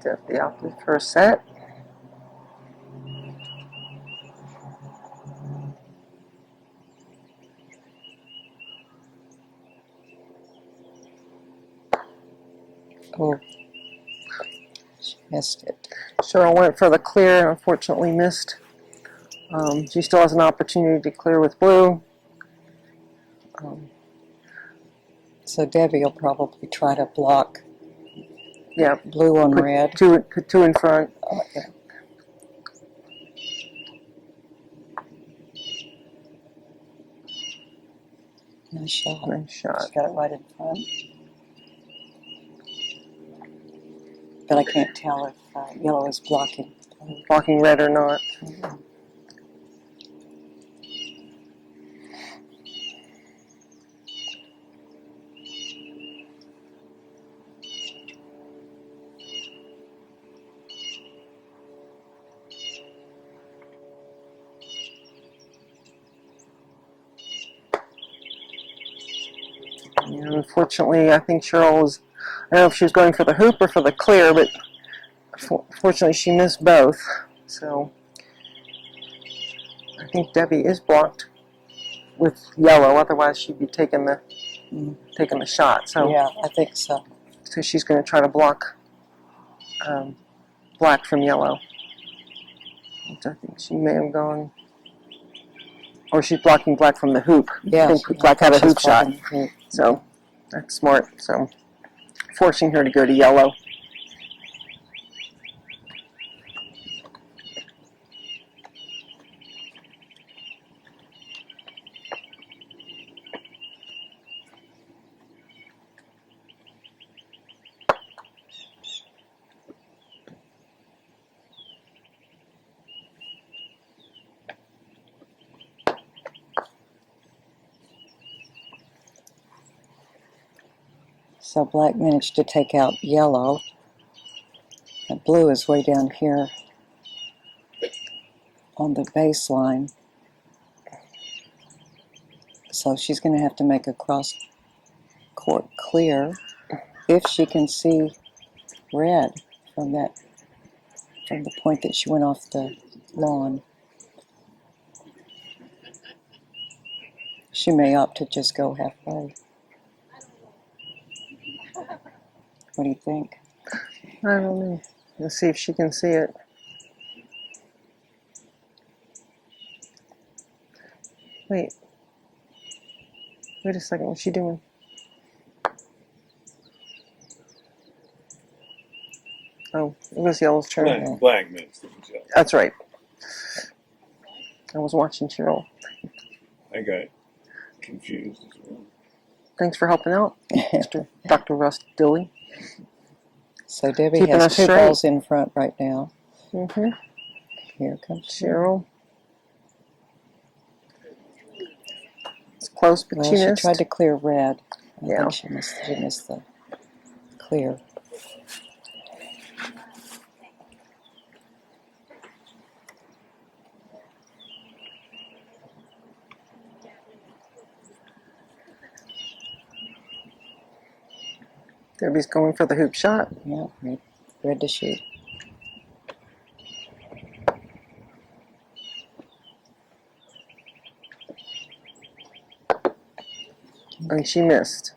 Definitely out the first set. Oh, she missed it. Cheryl went for the clear and unfortunately missed. She still has an opportunity to clear with blue. So Debbie will probably try to block Yeah, blue on put red. two in front. Okay. Nice shot. Nice shot. She got it right in front. But I can't tell if yellow is blocking blue. Blocking red or not. And unfortunately, I think Cheryl was, I don't know if she was going for the hoop or for the clear, but fortunately she missed both. So I think Debbie is blocked with yellow, otherwise she'd be taking the shot. So Yeah, I think so. so she's going to try to block black from yellow, which I think she may have gone, or she's blocking black from the hoop. Yeah, I think black had a hoop shot. Hoop. So that's smart. So forcing her to go to yellow. So black managed to take out yellow. And blue is way down here on the baseline. So she's going to have to make a cross court clear if she can see red from the point that she went off the lawn. She may opt to just go halfway. What do you think? I don't know. Let's see if she can see it. Wait a second. What's she doing? Oh, it was yellow's turn. Black missed. That's right. I was watching Cheryl. I got confused as well. Thanks for helping out, Dr. Russ Dilley. So Debbie Keeping has us two straight. balls in front right now. Mm-hmm. Here comes Cheryl. It's close, but Well, she she missed. tried to clear red. I Yeah. think she missed the clear. Debbie's going for the hoop shot. Yeah, red to shoot. And she missed.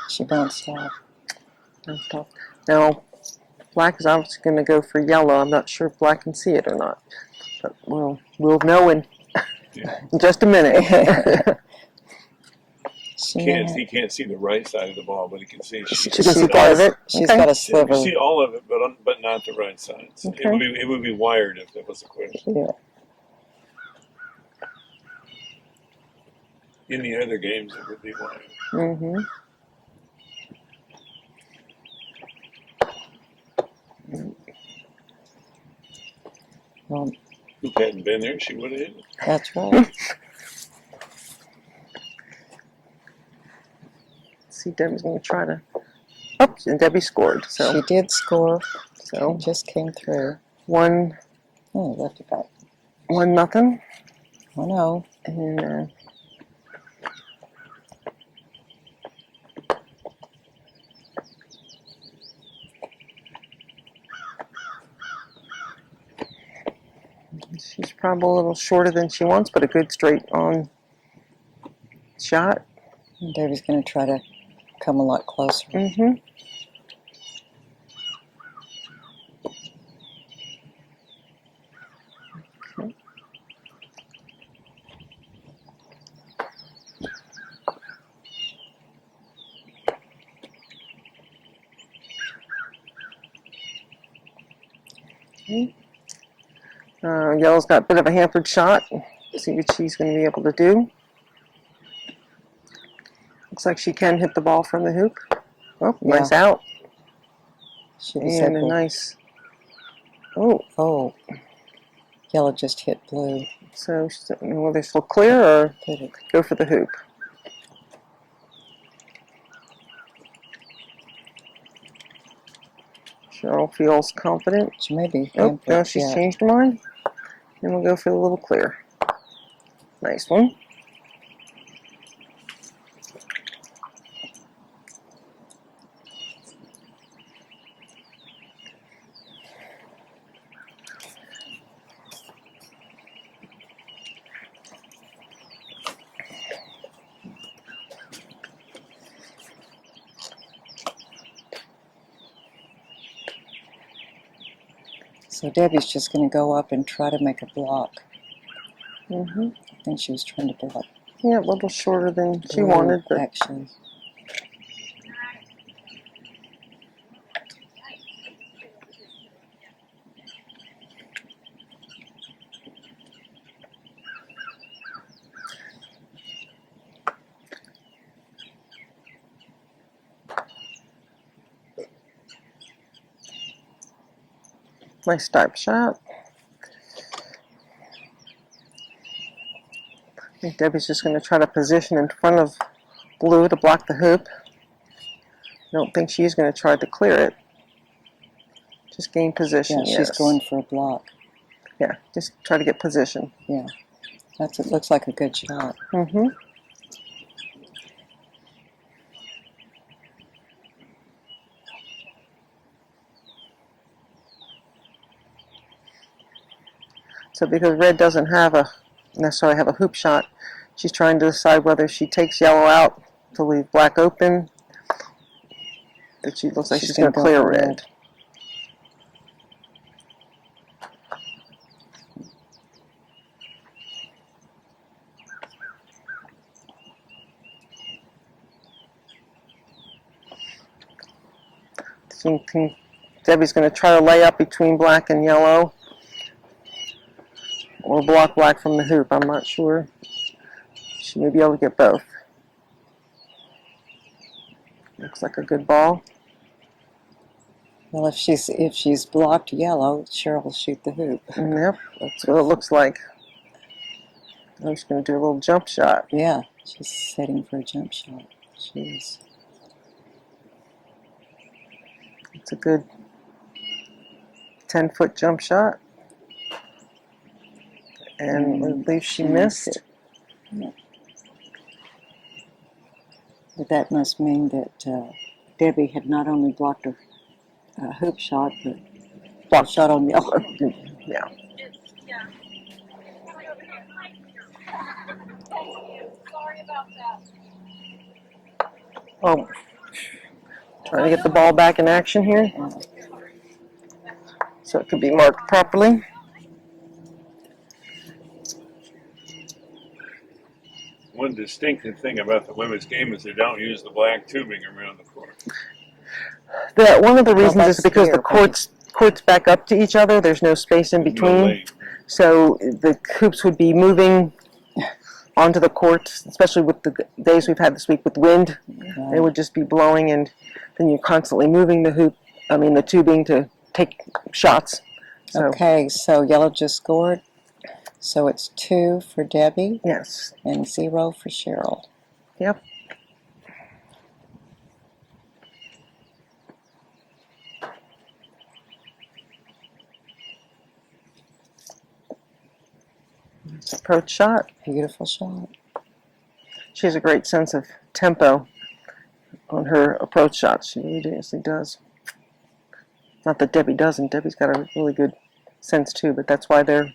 She bounced off. Now, black is obviously going to go for yellow. I'm not sure if black can see it or not. But we'll know in just a minute. He can't see the right side of the ball, but he can see. She can see part of it. She's Okay. got a You sliver. can see all of it, but not the right side. So Okay. it would be wired if that was the question. Yeah. In the other games, it would be wired. Mm-hmm. Well, If it hadn't been there, she would have hit it. that's right. see Debbie's going to try to. Oh, and Debbie scored. So She did score. so Just came through. one Oh, left it back. 1-0. Oh no. And she's probably a little shorter than she wants, but a good straight on shot. And Debbie's going to try to come a lot closer. Mm-hmm. Okay. Yellow's got a bit of a hampered shot. See what she's going to be able to do. Looks like she can hit the ball from the hoop. Oh, Yeah. nice out. She was And a able. nice. Oh, Oh, yellow just hit blue. so will they still clear or Put it. go for the hoop? Cheryl feels confident. She may be Oh, hampered. no, she's Yeah. changed her mind. Then we'll go for the little clear. Nice one. So Debbie's just going to go up and try to make a block. Mm-hmm. I think she was trying to block. Yeah, a little shorter than she blue, wanted, but actually. nice type shot. I think Debbie's just going to try to position in front of blue to block the hoop. I don't think she's going to try to clear it. Just gain position, Yeah, yes. she's going for a block. Yeah, just try to get position. Yeah, it looks like a good shot. Mm-hmm. So because red doesn't necessarily have a hoop shot, she's trying to decide whether she takes yellow out to leave black open. But she looks like she's going to go clear for red. Debbie's going to try to lay up between black and yellow, or block black from the hoop. I'm not sure. She may be able to get both. Looks like a good ball. Well, if she's blocked yellow, Cheryl will shoot the hoop. Yep, that's what it looks like. I'm just going to do a little jump shot. Yeah, she's setting for a jump shot. Jeez. It's a good 10-foot jump shot. And I believe she missed. Yeah. But that must mean that Debbie had not only blocked a hoop shot, but blocked shot on yellow. Yeah. Sorry about that. Oh, trying to get the ball back in action here, so it could be marked properly. One distinctive thing about the women's game is they don't use the black tubing around the court. One of the reasons that's is because fair, the courts back up to each other. There's no space in No between, lane. so the hoops would be moving onto the court, especially with the days we've had this week with wind. They would just be blowing, and then you're constantly moving the tubing to take shots. So, Okay, so yellow just scored. So it's 2 for Debbie yes. and 0 for Cheryl. Yep. Approach shot. Beautiful shot. She has a great sense of tempo on her approach shots. She really does. Not that Debbie doesn't. Debbie's got a really good sense too, but that's why they're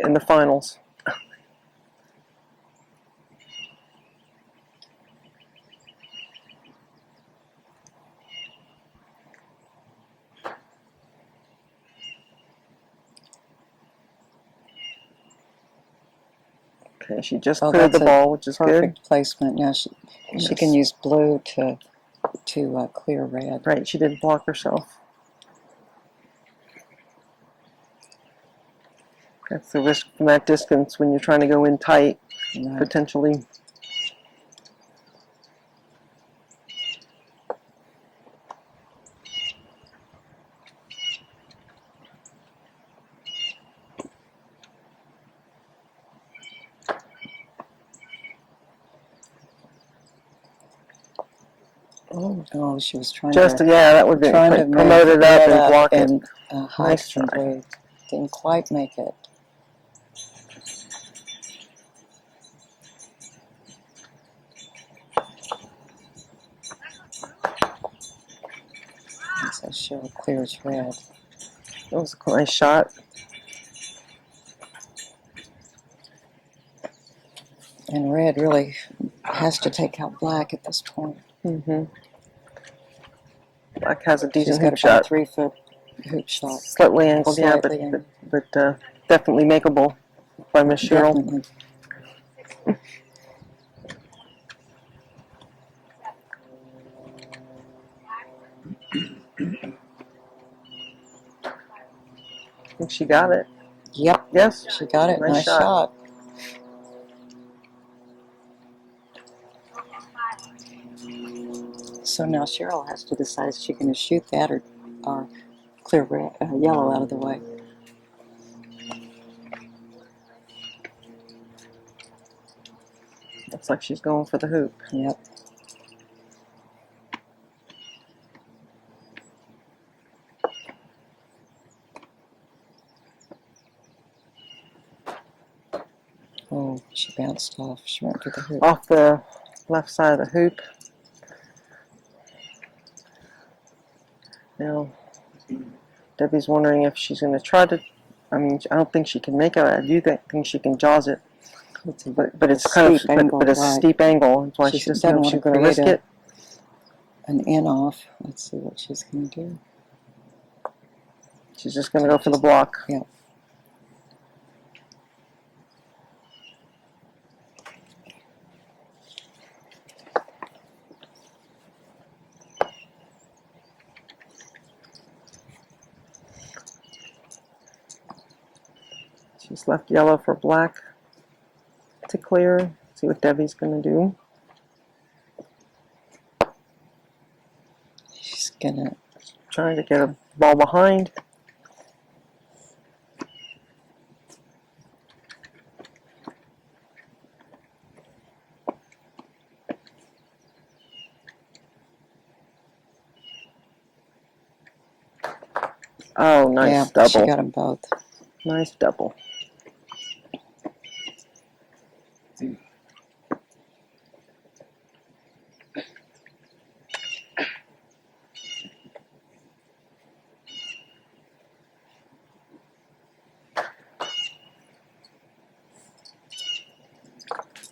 in the finals. Okay, she just cleared the that's a ball, which is good. Perfect placement. Now she can use blue to clear red. Right, she didn't block herself. That's the risk from that distance when you're trying to go in tight, Right. potentially. Oh, she was trying Just, to yeah, that would be trying to promote it up and block it. and hide Nice some try. blue. Didn't quite make it. And so Cheryl clears red. That was a nice shot. And red really has to take out black at this point. Mm-hmm. Black has a She's decent got hoop about shot. a 3-foot hoop shot. Slightly angled, Slightly yeah, angled. but definitely makeable by Miss Cheryl. Definitely. I think she got it. Yep, Yes, she got it. Nice shot. shot. So now Cheryl has to decide if she's going to shoot that or clear red, yellow out of the way. Looks like she's going for the hoop. Yep. Oh, she bounced off. She went for the hoop. Off the left side of the hoop. Now, Debbie's wondering if she's going to try to. I mean, I don't think she can make it. I do think she can jaws it, but it's kind of angle, but it's a steep angle. That's why she doesn't know if she's going to risk it. An in off. Let's see what she's going to do. She's just going to go for the block. Yeah. She's left yellow for black to clear. See what Debbie's going to do. She's going to Trying to get a ball behind. Oh, nice double. She got them both. Nice double.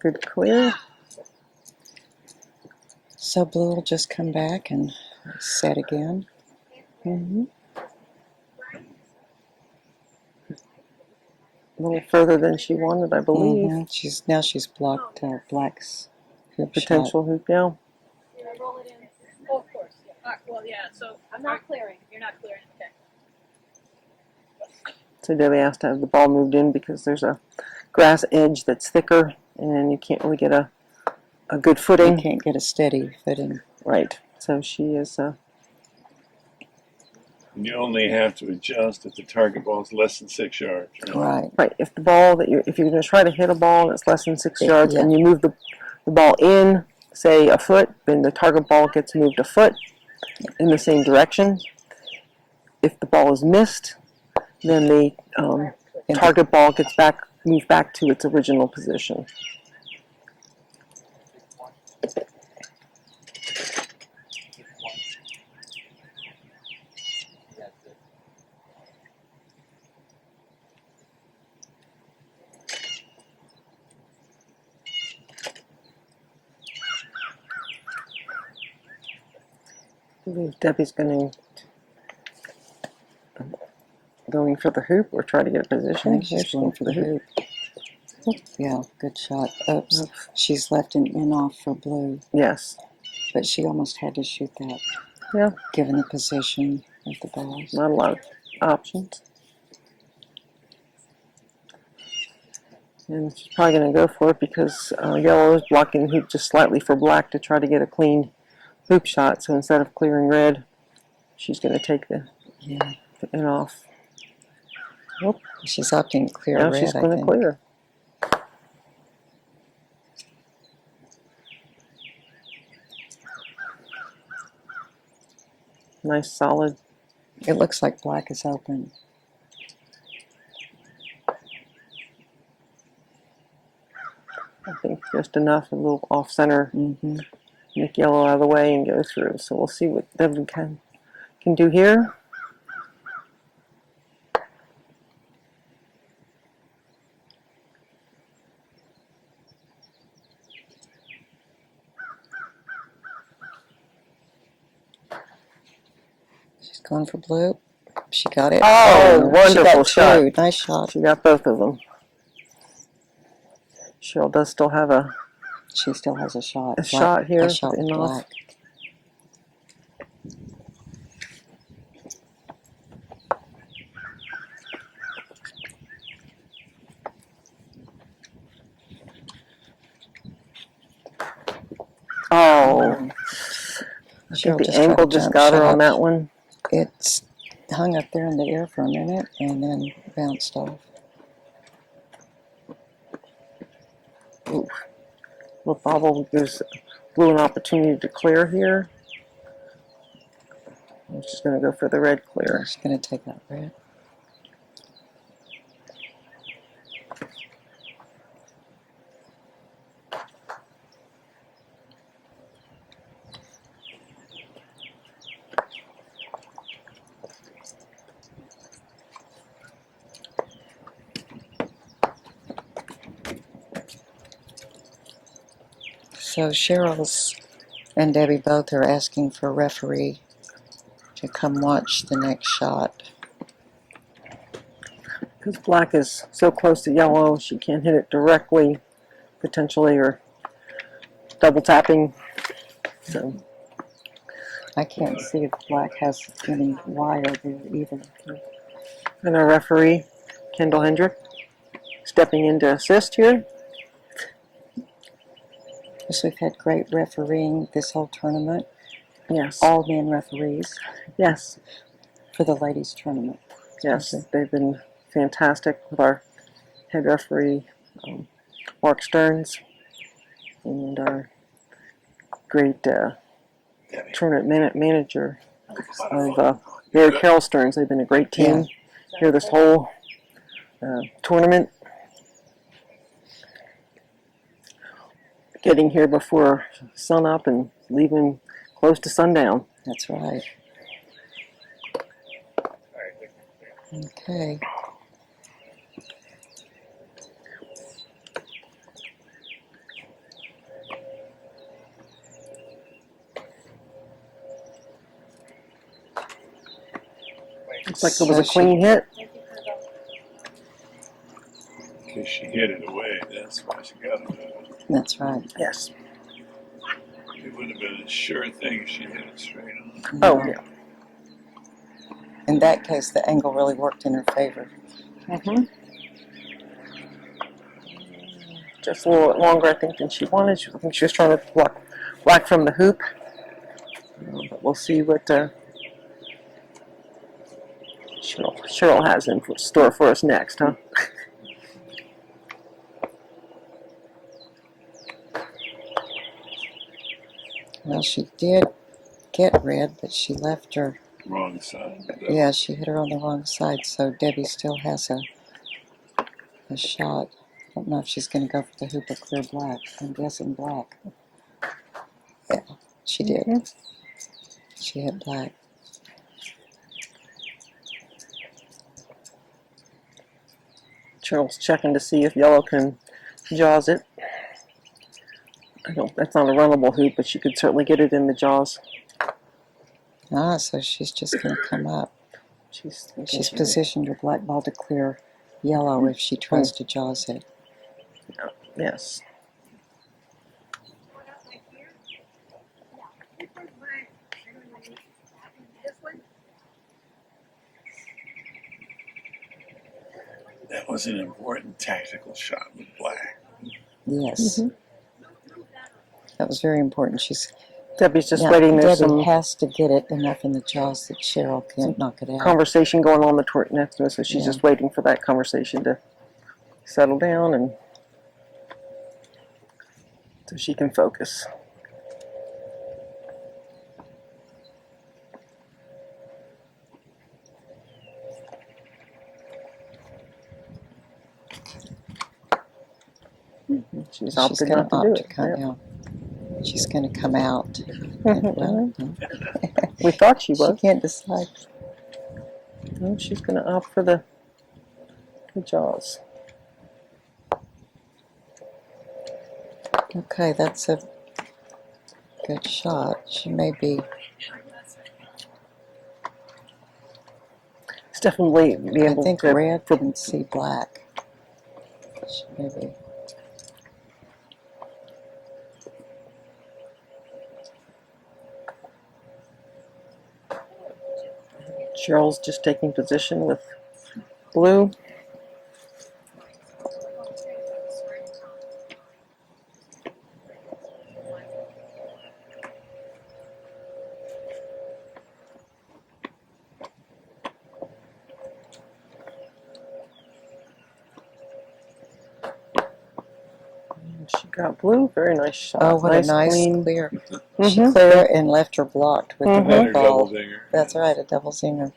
Good clear. So blue will just come back and set again. Mm-hmm. A little further than she wanted, I believe. Mm-hmm. She's blocked black's hoop Potential hoop, yeah. Roll it in. Oh, of course. Yeah. Well, yeah, so I'm not clearing. you're not clearing, okay. So Debbie has to have the ball moved in because there's a grass edge that's thicker and you can't really get a good footing. You can't get a steady footing. Right. So she is... You only have to adjust if the target ball is less than 6 yards. Right. Right. If the ball that if you're going to try to hit a ball that's less than 6 yards Yeah. and you move the ball in, say a foot, then the target ball gets moved a foot in the same direction. If the ball is missed, then the target ball gets back move back to its original position. I believe Debbie's going for the hoop or try to get a I position. think she's going for the hoop. Yeah, good shot. Oops. She's left an in off for blue, Yes. but she almost had to shoot that. Yeah. Given the position of the balls. Not a lot of options. And she's probably going to go for it because yellow is blocking the hoop just slightly for black to try to get a clean hoop shot. So instead of clearing red, she's going to take the in off. Nope. She's opting to clear Now red, she's I going to think. clear. Nice solid. It looks like black is open. I think just enough, a little off center. Make yellow out of the way and go through. So we'll see what Devin can do here. She's going for blue. She got it. Oh, wonderful she got shot. two. Nice shot. She got both of them. Cheryl does still have a She still has a shot. shot here. A shot with in off. black. Oh, I Cheryl think the just tried angle to just jump got her shot. on that one. It's hung up there in the air for a minute and then bounced off. Little bobble gives blue an opportunity to clear here. I'm just going to go for the red clear. She's going to take that red. So Cheryl's and Debbie both are asking for a referee to come watch the next shot. Because black is so close to yellow, she can't hit it directly, potentially, or double tapping. So I can't see if black has any wire there either. and our referee, Kendall Hendrick, stepping in to assist here. So we've had great refereeing this whole tournament. Yes. All men referees Yes. for the ladies tournament. Yes. They've been fantastic with our head referee, Marc Stearns, and our great tournament manager of MaryCarol Stearns. They've been a great team here this whole tournament. Getting here before sun up and leaving close to sundown. That's right. Okay. Looks like it was a clean hit. Because she hit it away, that's why she got it. That's right. Yes. It would have been a sure thing if she hit it straight on. Oh, yeah. In that case, the angle really worked in her favor. Just a little bit longer, I think, than she wanted. I think she was trying to block black from the hoop. But we'll see what Cheryl has in store for us next, huh? Well, she did get red, but she left her. Wrong side. Yeah, she hit her on the wrong side, so Debbie still has a shot. I don't know if she's going to go for the hoop or clear black. I'm guessing black. Yeah, she did. She hit black. Cheryl's checking to see if yellow can jaws it. I don't. That's not a runnable hoop, but she could certainly get it in the jaws. Ah, so she's just going to come up. She's Positioned her black ball to clear yellow if she tries to jaws it. Yes. That was an important tactical shot with black. Yes. That was very important. Debbie's just waiting. There's Debbie some has to get it enough in the jaws that Cheryl can't knock it out. conversation going on the court next to us, so she's just waiting for that conversation to settle down and so she can focus. She's opted not to do it. She's going to come out. We thought she was. She can't decide. No, she's going to opt for the jaws. Okay, that's a good shot. She may be. It's definitely be able I think to. red can see black. She may be. Cheryl's just taking position with blue. She got blue. Very nice shot. Oh, what a nice clean. clear. She cleared and left her blocked with the red ball. Double dinger. That's right, a double zinger.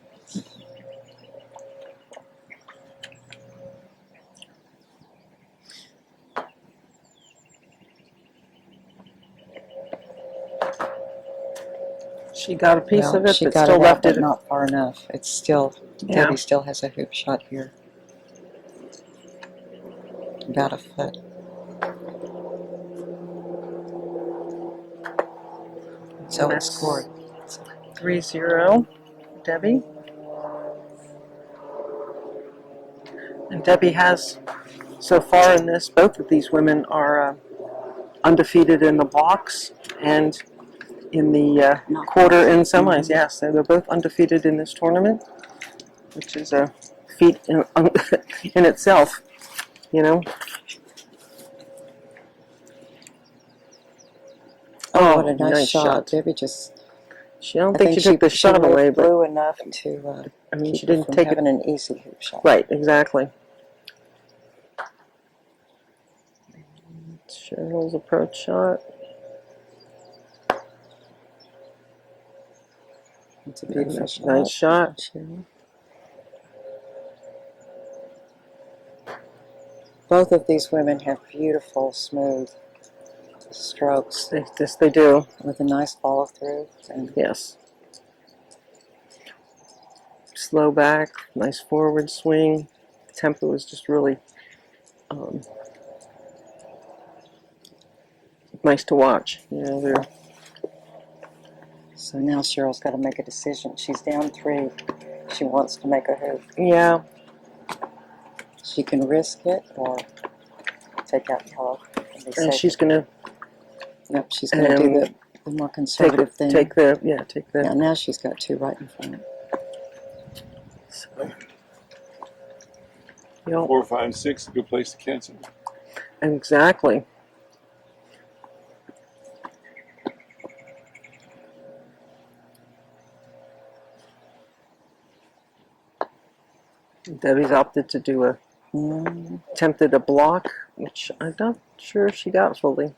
She got a piece of it, she but got still it out, left but it. not far enough. It's still, Yeah. Debbie still has a hoop shot here. About a foot. So it's scored. 3-0, Debbie. And Debbie has, so far in this, both of these women are undefeated in the blocks and in the quarter and semis. Yes, so they're both undefeated in this tournament, which is a feat in, in itself, you know. Oh, what a nice shot. Debbie just. I don't think she took the shot away, but blew enough to. I mean, she her didn't from take having it. an easy hoop shot. Right, exactly. Cheryl's approach shot. It's a beautiful shot. Nice shot. Cheryl. Both of these women have beautiful, smooth strokes. Yes, they do. With a nice follow through. And yes. Slow back, nice forward swing. The tempo is just really nice to watch. You know, they're. So now Cheryl's got to make a decision. She's down 3. She wants to make a hoop. Yeah. She can risk it or take out yellow. And she's gonna. Nope, she's gonna do the more conservative thing. Take the. Yeah, now she's got 2 right in front. So, 4, 5, 6, a good place to cancel. Exactly. Debbie's opted to do attempted a block, which I'm not sure if she got fully.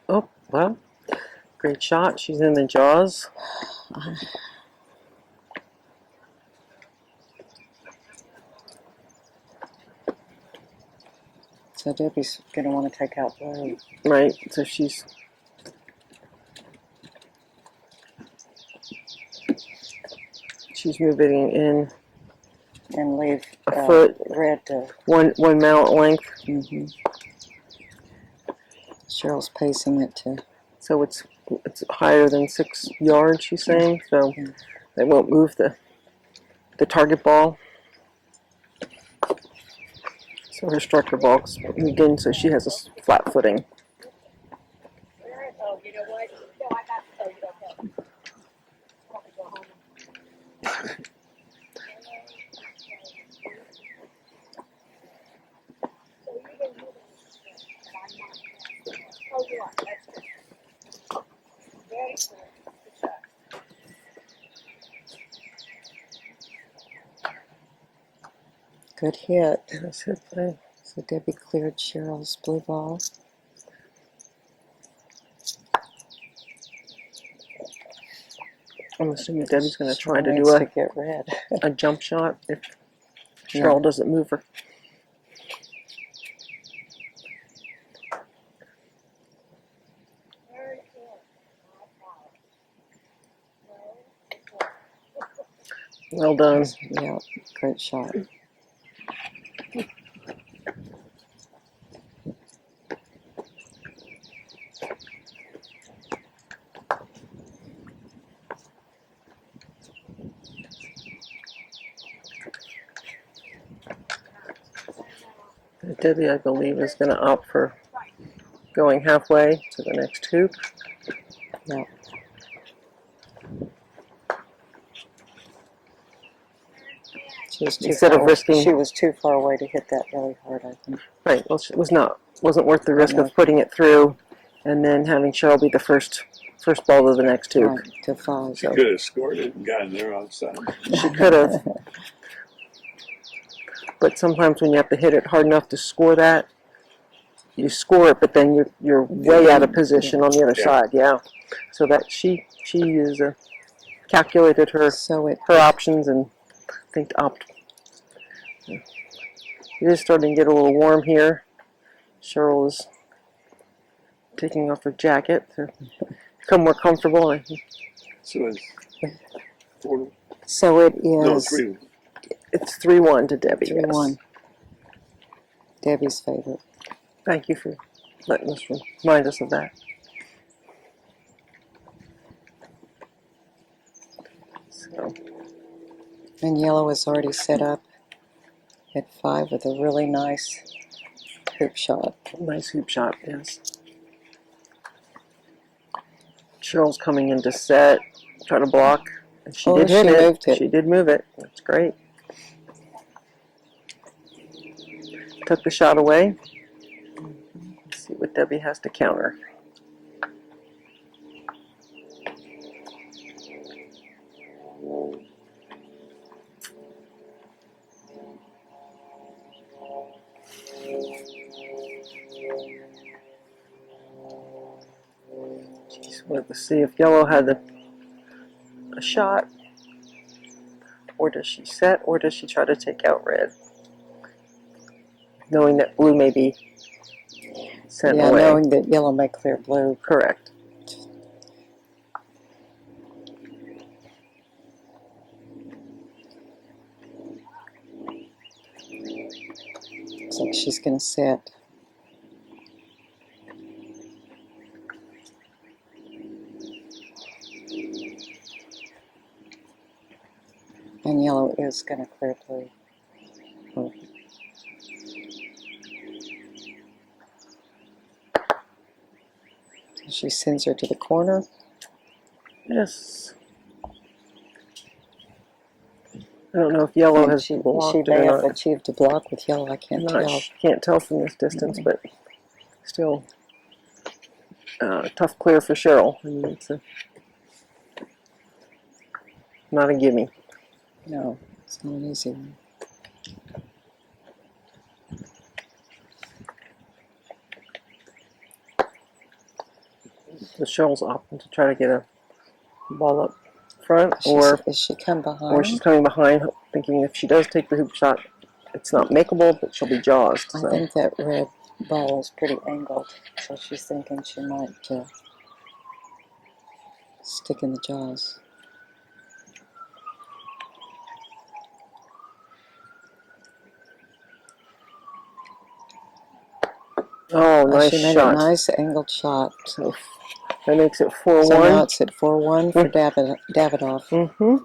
Oh, well, Great shot. She's in the jaws. So Debbie's going to want to take out blue. Right. So she's moving in And leave a foot, red to. one mount length. Mm-hmm. Cheryl's pacing it to. So it's higher than 6 yards, she's saying, so they won't move the target ball. So her striker ball's moved in, so she has a flat footing. Oh, you know what? No, I got to tell you okay. Probably go home. So you didn't move it, but I'm not. Oh, you are. That's good. Very cool. Good shot. Good hit. That's it. So Debbie cleared Cheryl's blue ball. I'm assuming Debbie's going to try to Needs do to get red. a jump shot if Cheryl doesn't move her. Very cool. Well done. Yeah, great shot. Debbie, I believe, is going to opt for going halfway to the next hoop. Yeah. She was too Instead of far, risking- she was too far away to hit that really hard, I think. Right. Well, it wasn't worth the risk No. of putting it through, and then having Cheryl be the first ball to the next hoop. Right, to 5. She could have scored it and gotten there outside. She could have. But sometimes when you have to hit it hard enough to score that, you score it, but then you're way out of position on the other side. Yeah. So that she is calculated her So options and I think opt. It is starting to get a little warm here. Cheryl is taking off her jacket to become more comfortable. So it's 4. So it No, is 3. It's 3-1 to Debbie. 3-1. Yes. Debbie's favorite. Thank you for letting us remind us of that. So, And yellow is already set up at 5 with a really nice hoop shot. nice hoop shot, yes. Cheryl's coming in to set, try to block. And she did hit it. Moved it. She did move it. That's great. Took the shot away. Let's see what Debbie has to counter. Just wanted to see if yellow had a shot, or does she set, or does she try to take out red, knowing that blue may be sent away. Knowing that yellow may clear blue. Correct. Looks like she's going to set. And yellow is going to clear blue. Oh. She sends her to the corner. Yes. I don't know if yellow And has she blocked it may or have not. achieved a block with yellow. I can't tell. Can't tell from this distance, but still tough clear for Cheryl. I mean, it's not a gimme. No, it's not an easy one. the Cheryl's opting to try to get a ball up front, Is she come behind? or she's coming behind, thinking if she does take the hoop shot, it's not makeable, but she'll be jaws. I So. think that red ball is pretty angled, so she's thinking she might stick in the jaws. Oh, nice She made shot. a nice angled shot. So that makes it 4-1. So now it's at 4-1 for Davidoff. Mm-hmm.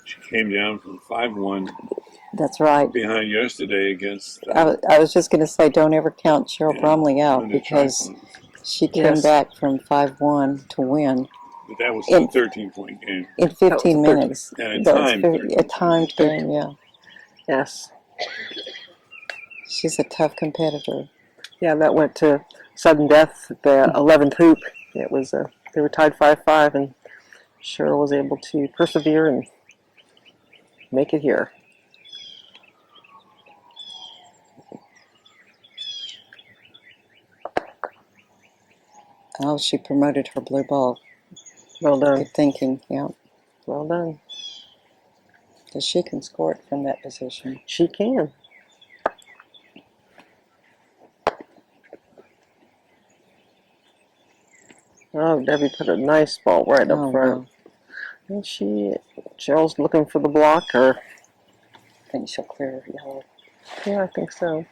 She came down from 5-1 That's right. behind yesterday against. I was just going to say, don't ever count Cheryl Bromley out, under because Trifon. she came Yes. back from 5-1 to win But that was still a 13-point game. in 15 minutes. And That a was timed a timed game, yeah. Yes. She's a tough competitor. Yeah, that went to sudden death at the 11th hoop. It was they were tied 5-5, and Cheryl was able to persevere and make it here. Oh, she promoted her blue ball. Well done. Good thinking, yeah. Well done. Because she can score it from that position. She can. Oh, Debbie put a nice ball right up front. Wow. And Cheryl's looking for the block, or I think she'll clear yellow. yeah, I think so.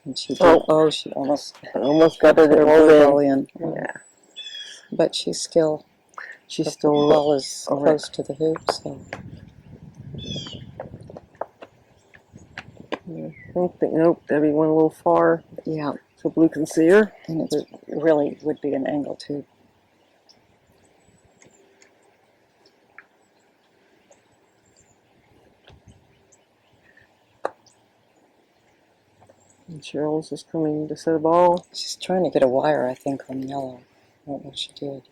And she did, she almost Got it put her rolled blue ball in. in. Yeah, But the ball is close to the hoop, so. Nope, Debbie went a little far, Yeah, so Blue can see her. and it really would be an angle too. And Cheryl's just coming to set a ball. She's trying to get a wire, I think, on yellow. I don't know if she did.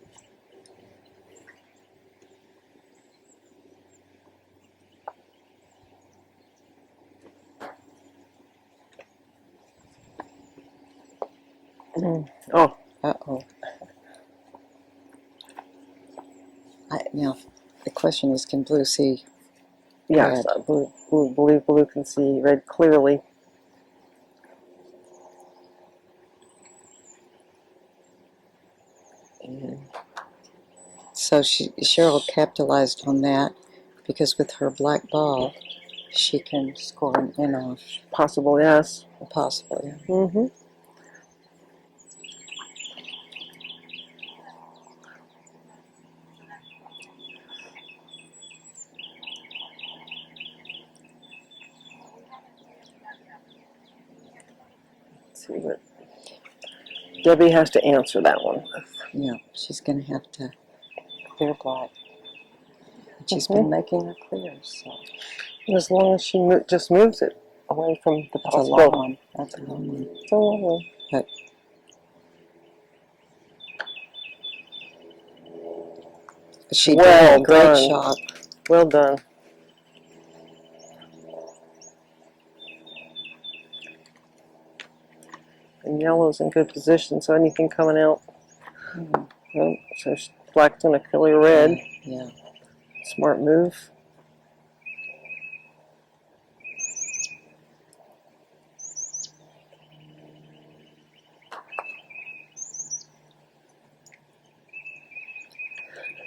Oh, Uh-oh. Now, the question is, can Blue see? yes, Red. Blue can see red clearly. And So Cheryl capitalized on that, because with her black ball, she can score an in off, possible, yes. possibly. Mm-hmm. Let's see what Debbie has to answer that one. Yeah, she's going to have to clear black. She's been making her clears, so. As long as she just moves it away from the That's a long possible. one. That's a long one. It's a long one. But she Well did a great done. shot. Well done. And yellow's in good position, so anything coming out. Mhm. Oh, so black's gonna clear red. Yeah. Smart move.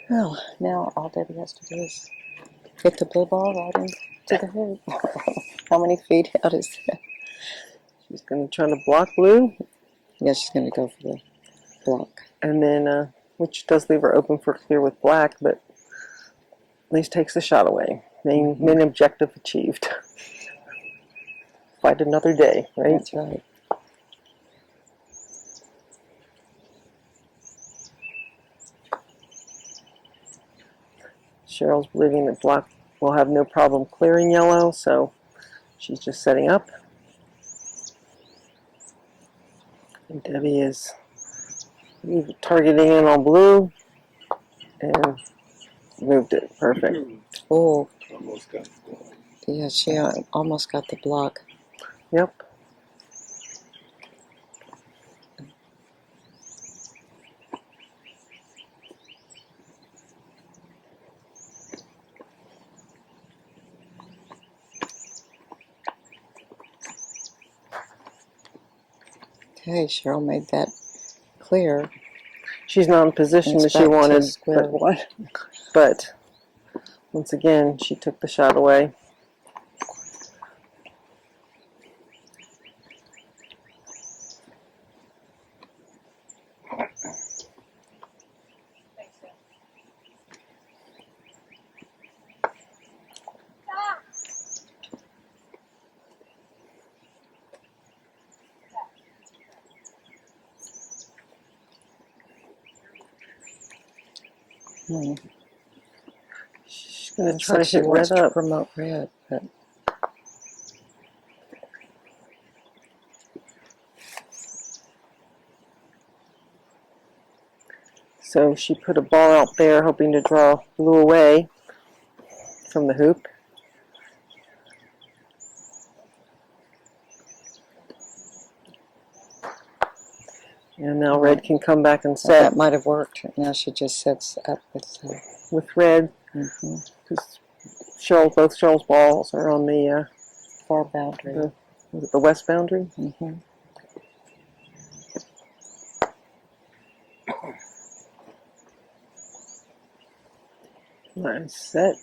Well, now all Debbie has to do is hit the blue ball right into the hoop. How many feet out is that? She's gonna try to block Blue, Yeah, she's going to go for the block. and then which does leave her open for clear with black, but at least takes the shot away. Main objective achieved. Fight another day, right? That's right. Cheryl's believing that black will have no problem clearing yellow, so she's just setting up. And Debbie is targeting in on blue and moved it. Perfect. Oh, Almost got the yeah, she almost got the block. Yep. Okay, Cheryl made that clear. She's not in position It's that she back to wanted, square one. but once again, she took the shot away. She's going to Looks try like to she hit wants red to up. promote red, but So she put a ball out there hoping to draw blue away from the hoop. And now red can come back and set that might have worked. Now she just sets up with with red. mhm, Because both Cheryl's balls are on the far boundary. the west boundary. Mhm. Nice set.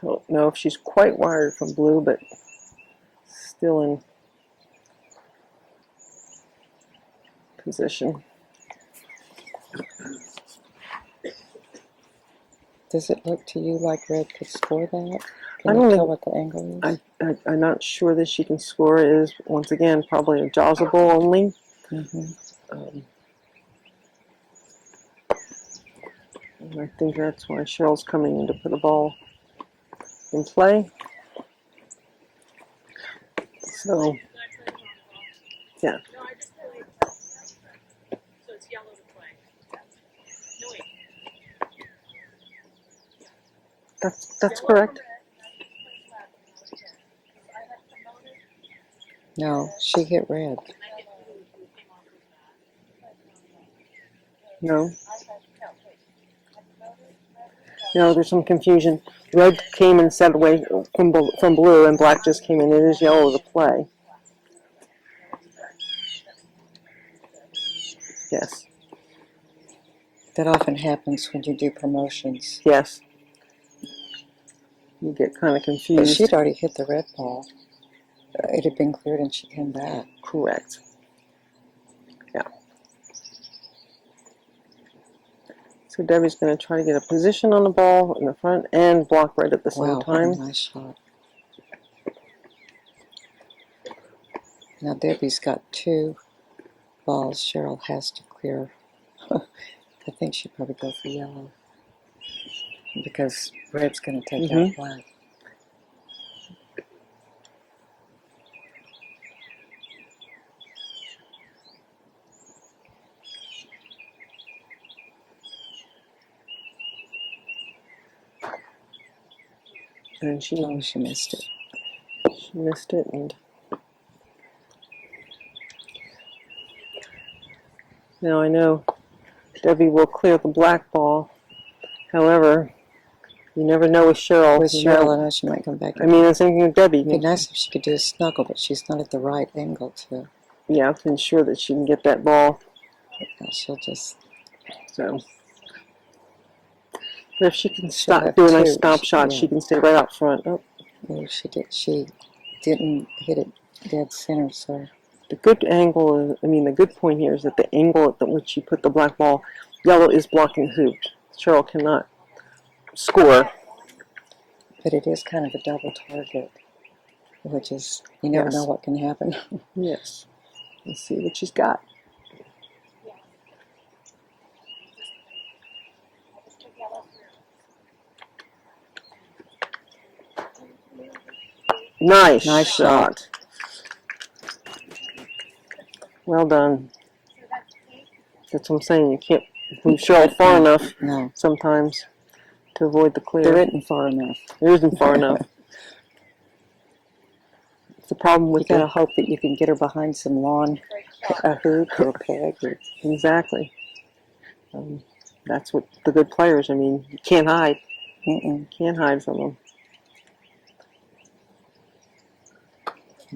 Don't know if she's quite wired from blue, but still in position. Does it look to you like red could score that? I Can don't you tell think- what the angle is? I'm not sure that she can score. It is, once again, probably a jazzable only. Mhm. And I think that's why Cheryl's coming in to put the ball in play. So, yeah. That's correct. No, she hit red. No. No, there's some confusion. Red came and set away from blue, and black just came in. It is yellow to play. Yes. That often happens when you do promotions. Yes. You get kind of But confused. she'd already hit the red ball. It had been cleared and she came back. Correct. Yeah. So Debbie's going to try to get a position on the ball in the front and block red at the same Wow, time. nice shot. Now Debbie's got 2 balls Cheryl has to clear. I think she'd probably go for yellow because red's going to take out black. And she missed it. She missed it, and now I know Debbie will clear the black ball. However, you never know with Cheryl. With Cheryl, I know she might come back. I mean, I'm thinking of Debbie. It'd be nice if she could do a snuggle, but she's not at the right angle to. Yeah, to ensure that she can get that ball. She'll just. So, but if she can have do a nice 2. stop shot, Yeah. she can stay right out front. Oh. Oh, she did. She didn't hit it dead center, so. The good angle, the good point here is that the angle at which you put the black ball, yellow is blocking the hoop. Cheryl cannot score. But it is kind of a double target, which is, you never know what can happen. Yes. Let's see what she's got. Nice, Nice shot. Well done. That's what I'm saying. You can't move Cheryl far enough No, sometimes to avoid the clear. there isn't far enough. There isn't far enough. It's the problem You with gotta hope that you can get her behind some lawn, a hoop or a peg. Or, exactly. That's what the good players. I mean, you can't hide. Can't hide from them.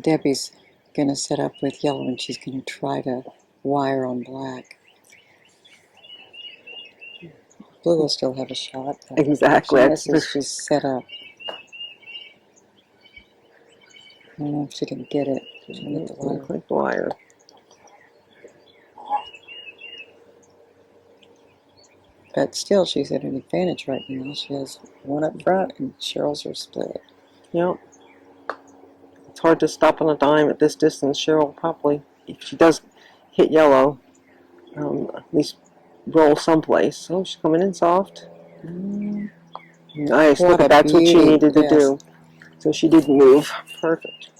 Debbie's gonna set up with yellow and she's gonna try to wire on black. Blue will still have a shot. But Exactly. If she misses, she's set up. I don't know if she can get it. She can get the wire. Click the wire. But still, she's at an advantage right now. She has one up front and Cheryl's are split. Yep. It's hard to stop on a dime at this distance. Cheryl probably, if she does hit yellow, at least roll someplace. Oh, she's coming in soft. Nice. Look, that's what she needed to do. So she didn't move. Perfect.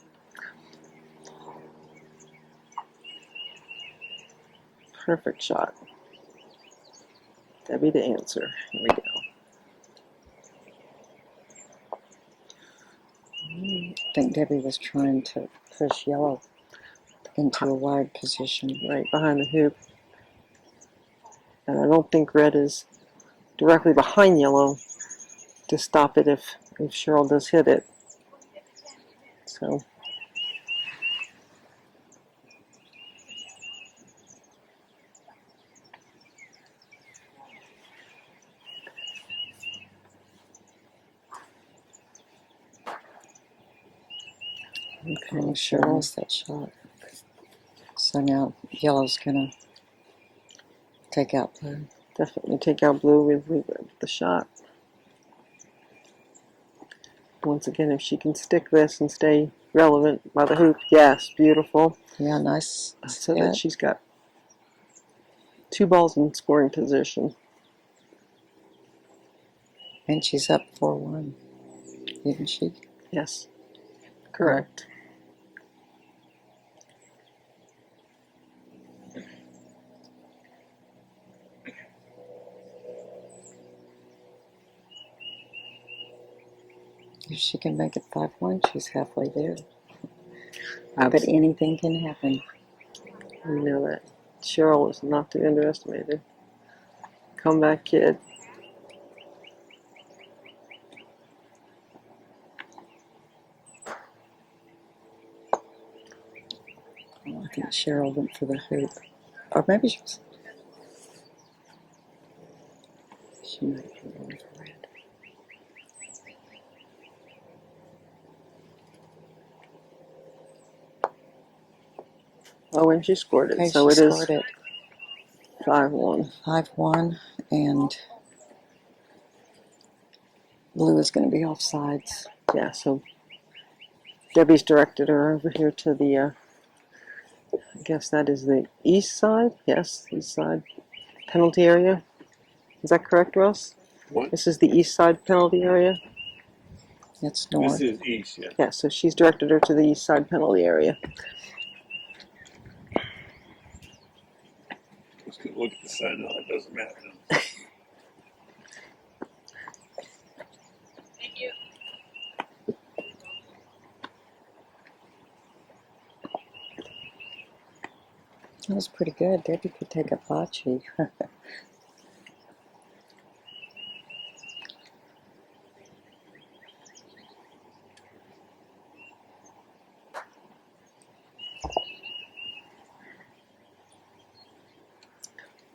Perfect shot. Debbie to answer. Here we go. I think Debbie was trying to push yellow into a wide position. Right behind the hoop. And I don't think red is directly behind yellow to stop it if Cheryl does hit it. So Okay, Cheryl missed that shot. So now yellow's gonna take out blue. definitely take out blue with the shot. Once again, if she can stick this and stay relevant by the hoop, yes, beautiful. Yeah, nice. So that she's got 2 balls in scoring position. And she's up 4-1, isn't she? Yes, correct. If she can make it 5-1, she's halfway there. But anything can happen. We know that. Cheryl is not to be underestimated. Comeback kid. I think Cheryl went for the hoop. Or maybe she might be going for red. Oh, and she scored it. Okay, so she it is scored it. 5-1. 5-1, and blue is going to be off sides. Yeah, so Debbie's directed her over here to the, I guess that is the east side. Yes, east side penalty area. Is that correct, Russ? What? This is the east side penalty area? It's north. This is east, yeah. Yeah, so she's directed her to the east side penalty area. Let's go look at the sign. No, it doesn't matter. That was pretty good. Debbie could take a bocce.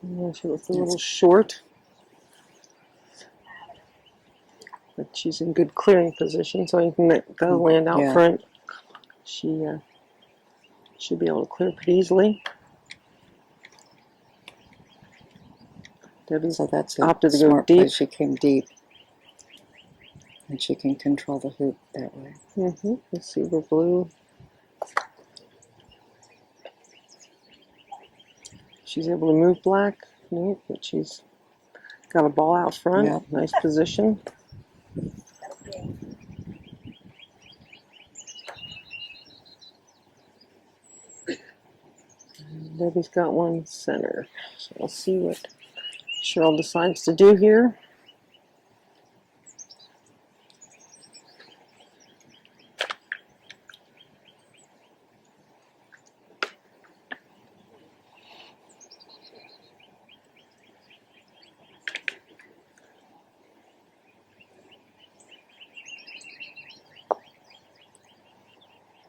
Yeah, she looks a little short. But she's in good clearing position, so anything that does land out front, she should be able to clear pretty easily. Debbie's So that's opted a to go smart deep. play. She came deep. And she can control the hoop that way. Let's see where blue. She's able to move black. Nope, but she's got a ball out front. Yep. Nice position. Debbie's got one center. So we'll see what Cheryl decides to do here.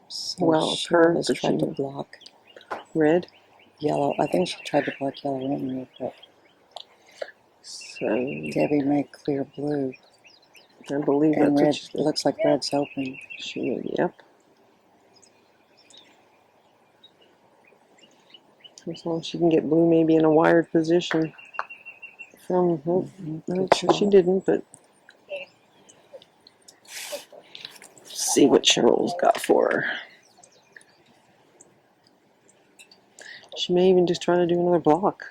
So Well, Cheryl her, has but tried to she- block Red. yellow. I think she tried to block yellow and red, but So Debbie made clear blue. I believe And that's red, what she's it looks like red's open. Yep. As long as she can get blue maybe in a wired position from, oh, no, she didn't, but see what Cheryl's got for her. She may even just try to do another block.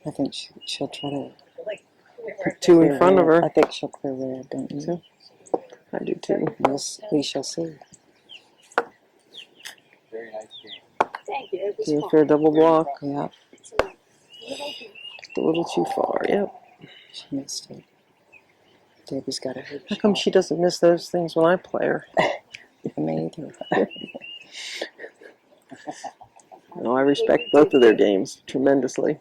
I think she'll try to Put two in clear front of red. her. I think she'll clear red, don't you? So, I do too. We shall see. Very nice game. Thank you. It was Do a fun. fair double block. Yeah, Just a little too far. Yep. she missed it. Debbie's got a hoop How come she doesn't miss those things when I play her? shot. Me either. No, I respect both of their games tremendously.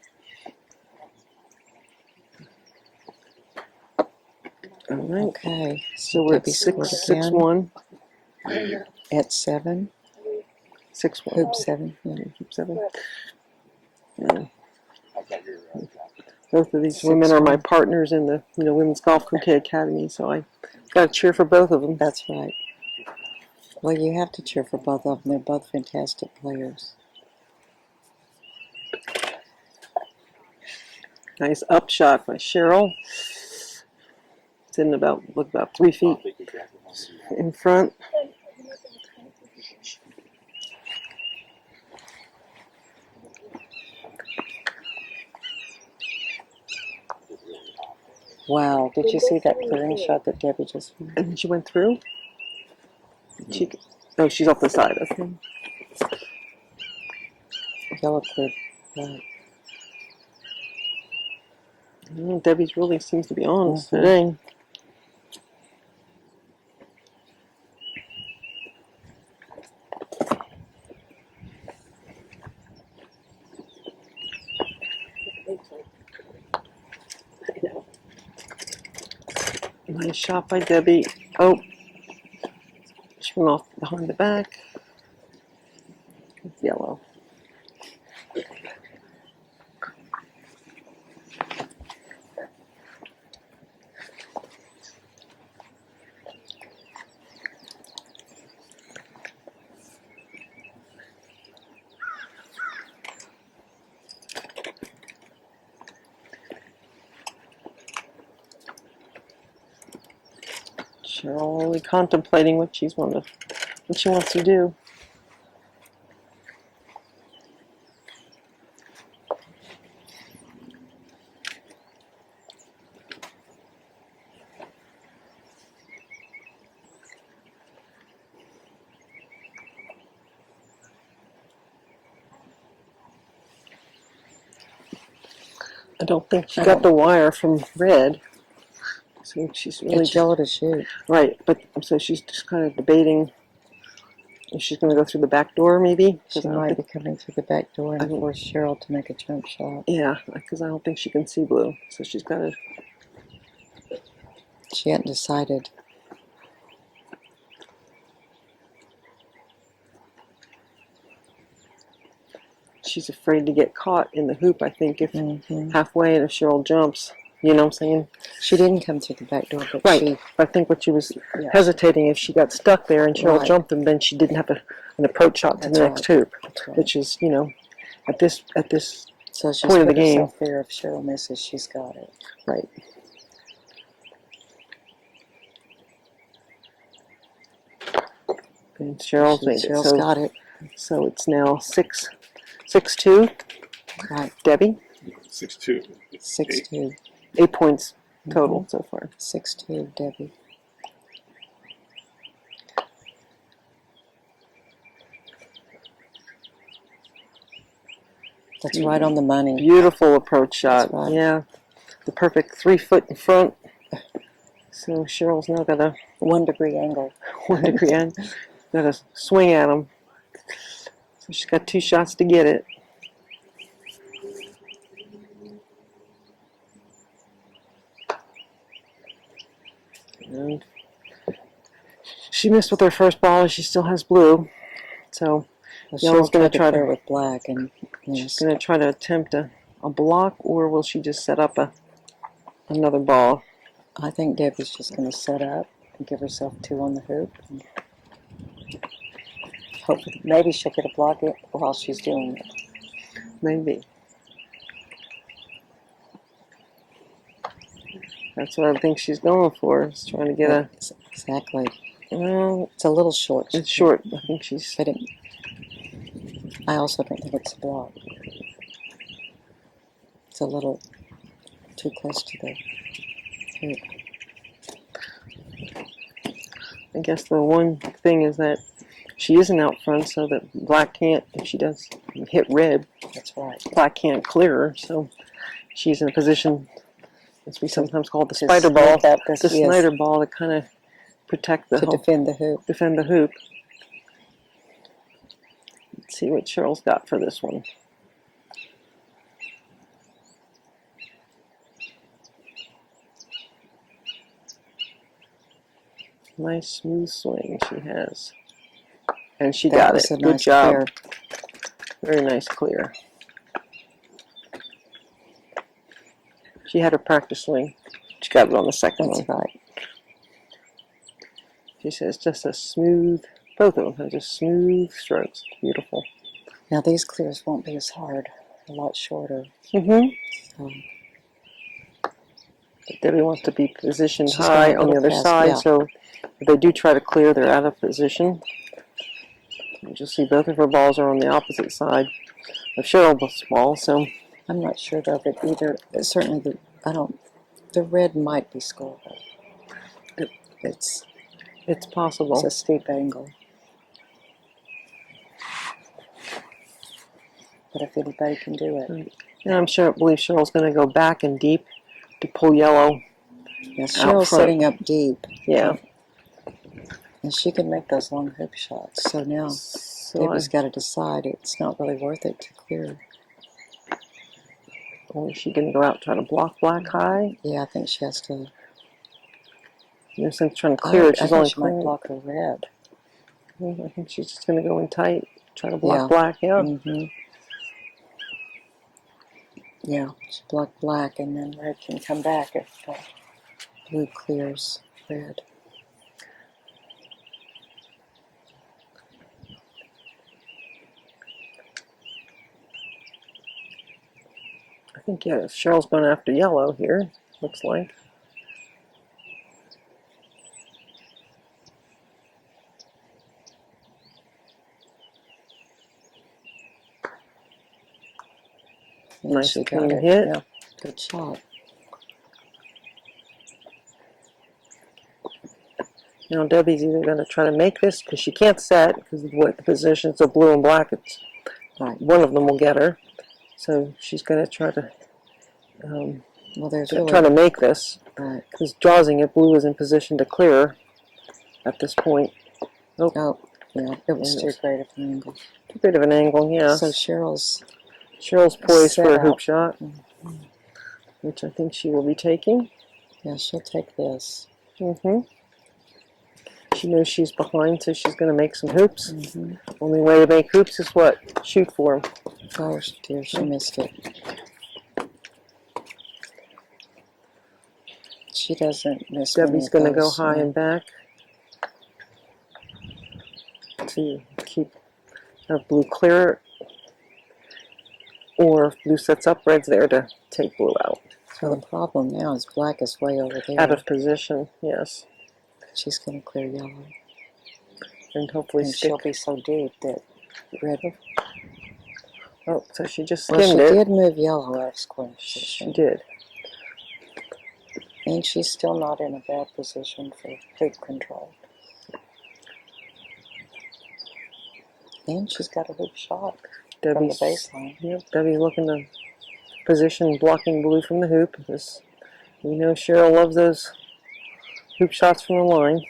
All right. Okay, So we're at Debbie scored again 6-1. at 7. 6-1. Hoop 7. Yeah. Hoop 7. Yeah. Both of these women are my partners in the Women's Golf Croquet Academy, so I got to cheer for both of them. That's right. Well, you have to cheer for both of them. They're both fantastic players. Nice up shot by Cheryl. It's in about 3 feet in front. Wow, did you see that clearing shot that Debbie just made? And she went through. Oh, she's off the side. Okay. Yellow cleared black. Debbie's really seems to be on Mhm. today. Nice shot by Debbie. Oh, she went off behind the back. It's yellow. Cheryl only contemplating what she wants to do. I don't think she got the wire from red. So she's really It's yellow to shoot. right, but so she's just kind of debating if she's going to go through the back door, maybe. She might be coming through the back door and force Cheryl to make a jump shot. Yeah, because I don't think she can see blue, so she's got to. She hadn't decided. She's afraid to get caught in the hoop. I think if Mhm. halfway and if Cheryl jumps, you know what I'm saying? She didn't come through the back door, but Right. I think what she was hesitating if she got stuck there and Cheryl Right. jumped, and then she didn't have an approach shot to That's the next right. hoop, That's right. which is at this So she's point of the put game. herself there. If Cheryl misses, she's got it. right. And Cheryl's made it. Cheryl's got it. So it's now 6-2. Right. Debbie, 6-2. 6-2. 8 points total so far. 6-2, Debbie. That's right on the money. Beautiful approach shot. Right. Yeah, the perfect 3 foot in front. So Cheryl's now got a 1 degree angle. 1 degree end. Got to swing at him. So she's got 2 shots to get it. And she missed with her first ball. She still has blue. So Well, Yellow's Cheryl going tried to try clear to. with black, and She's yes, going to try to attempt a block, or will she just set up another ball? I think Debbie's just going to set up and give herself 2 on the hoop. And hope maybe she'll get a block it while she's doing it. Maybe. That's what I think she's going for. Is trying to get a. Exactly. Well, It's a little short. it's short. I think she's. But I also don't think it's a block. It's a little too close to the hoop. I guess the one thing is that she isn't out front, so that black can't. If she does hit red, That's right. black can't clear her. So she's in a position, as we sometimes call it, the To spider ball, sneak up this- the yes, Snyder ball, to kind of protect the to whole, defend the hoop. defend the hoop. Let's see what Cheryl's got for this one. Nice smooth swing she has. And she That got was it. a Good nice job. clear. Very nice clear. She had her practice swing. She got it on the second That's one. right. She says just a smooth, both of them have just smooth strokes. Beautiful. Now these clears won't be as hard. A lot shorter. Mm-hmm. So But Debbie wants to be positioned She's high got a on the little other pass, side, yeah. so if they do try to clear, they're out of position. You just see both of her balls are on the opposite side of Cheryl's ball, so I'm not sure though that either. Certainly the red might be scoreable. It's it's possible. a steep angle. But if anybody can do it. And I believe Cheryl's going to go back and deep to pull yellow. Now Cheryl's front. setting up deep. Yeah. And she can make those long hoop shots. So now So Debbie's got to decide it's not really worth it to clear. or is she going to go out and try to block black high? Yeah, I think she has to. Since trying to clear it, she's I only think she might clearing. block her red. I think she's just going to go in tight, try to block Yeah. black. Yeah. Mm-hmm. Yeah, she blocked black, and then red can come back if blue clears red. I think Cheryl's going after yellow here. Looks like. Nice She clean got it. hit. Yeah, good shot. Now Debbie's either going to try to make this because she can't set because of what the positions of blue and black. It's Right. one of them will get her, so she's going to try to Well, there's try to make this right. because drawing it, blue is in position to clear at this point. Oh, yeah, it was too Yes. great of an angle. Too bit of an angle, yeah. So Cheryl's Poised set for a up. hoop shot, which I think she will be taking. Yeah, she'll take this. She knows she's behind, so she's going to make some hoops. Mm-hmm. Only way to make hoops is what? Shoot for them. Oh dear, she missed it. She doesn't miss. Debbie's going to go those, high yeah. and back to have blue clear, or if blue sets up, red's there to take blue out. So the problem now is black is way over there. Out of position, yes. She's going to clear yellow. And hopefully And stick. she'll be so deep that red. Oh, so she just Well, skimmed she it. did move yellow out of square She position. did. And she's still not in a bad position for hoop control. And she's got a hoop shot from the Debbie's baseline. Yep, Debbie looking to position blocking blue from the hoop, because we know Cheryl loves those hoop shots from the line.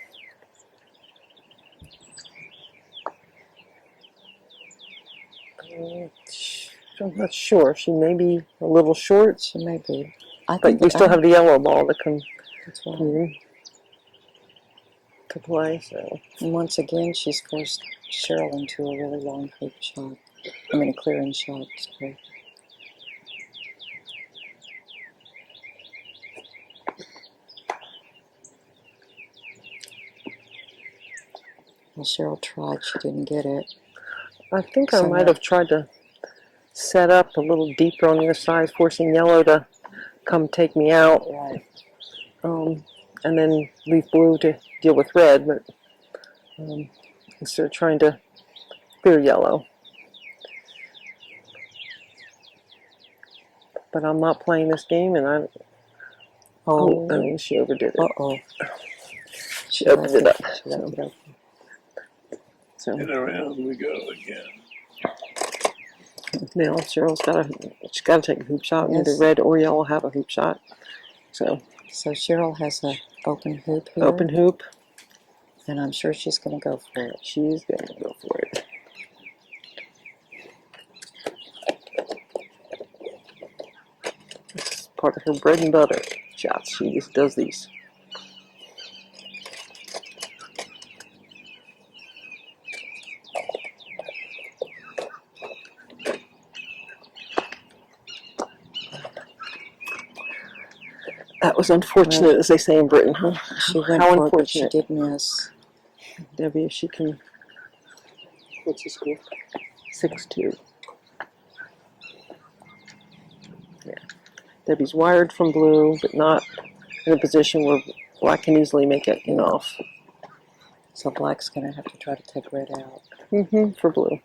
I'm not sure. She may be a little short, She may be. I but think we still have the yellow ball to come that's right. in to play. So And once again, she's forced Cheryl into a really long hoop shot. I mean, a clearing shot. Sorry. Well, Cheryl tried. She didn't get it. I think I So might have tried to set up a little deeper on the other side, forcing yellow to come take me out, Right. and then leave blue to deal with red, but instead of trying to clear yellow. But I'm not playing this game, and I she overdid it. Uh-oh. She opened it up. She left it open. So And around we go again. now Cheryl's she's got to take a hoop shot. Yes. Either red or yellow have a hoop shot. So Cheryl has an open hoop here. open hoop. And I'm sure she's going to go for it. She's going to go for it. This is part of her bread and butter shots. She just does these. That was unfortunate, as they say in Britain, huh? She went How for it, but she unfortunate. did miss. Debbie, if she can. What's the score? 6-2. Yeah. Debbie's wired from blue, but not in a position where black can easily make it enough. So black's going to have to try to take red out. For blue.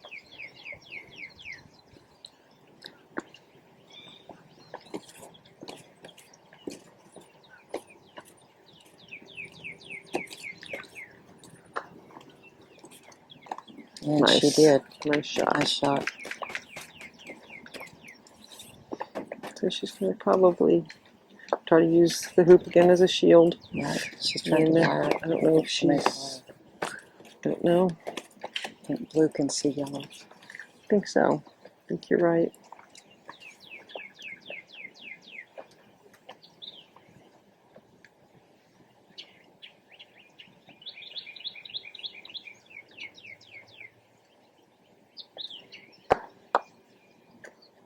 And Nice. she did. Nice shot. Nice shot. So she's going to probably try to use the hoop again as a shield. Right. She's trying to And wire it. I don't know if to make she's. it Don't know. wire. I think blue can see yellow. I think so. I think you're right.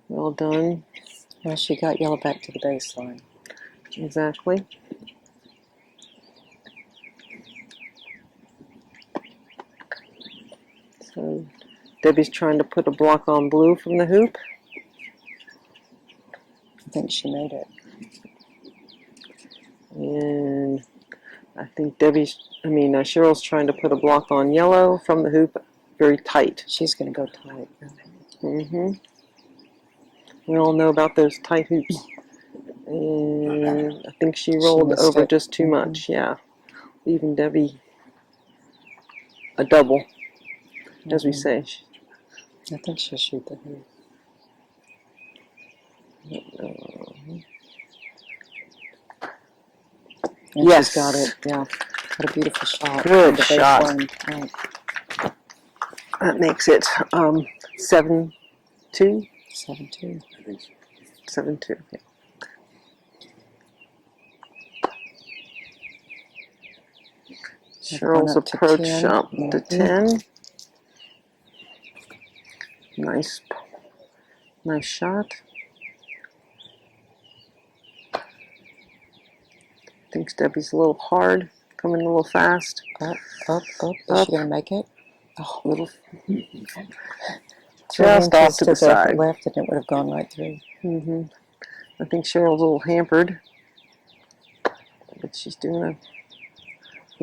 Well done. Well, she got yellow back to the baseline. Exactly. So Debbie's trying to put a block on blue from the hoop. I think she made it. And I think Cheryl's trying to put a block on yellow from the hoop, very tight. She's going to go tight. We all know about those tight hoops. And I think she rolled missed over it. just too much, yeah. Leaving Debbie a double, as we say. I think she'll shoot the hoop. And Yes. she's got it. Yeah. What a beautiful shot. Good The shot. baseline. Right. That makes it 7-2. 7-2. 7-2. Yeah. Cheryl's up to approach 10. up to 10. Nice shot. Thinks Debbie's a little hard, coming a little fast. Up. Is Up. she going to make it? Oh, Little, 3 just off inches to the side. left, and it would have gone right through. I think Cheryl's a little hampered, but she's doing a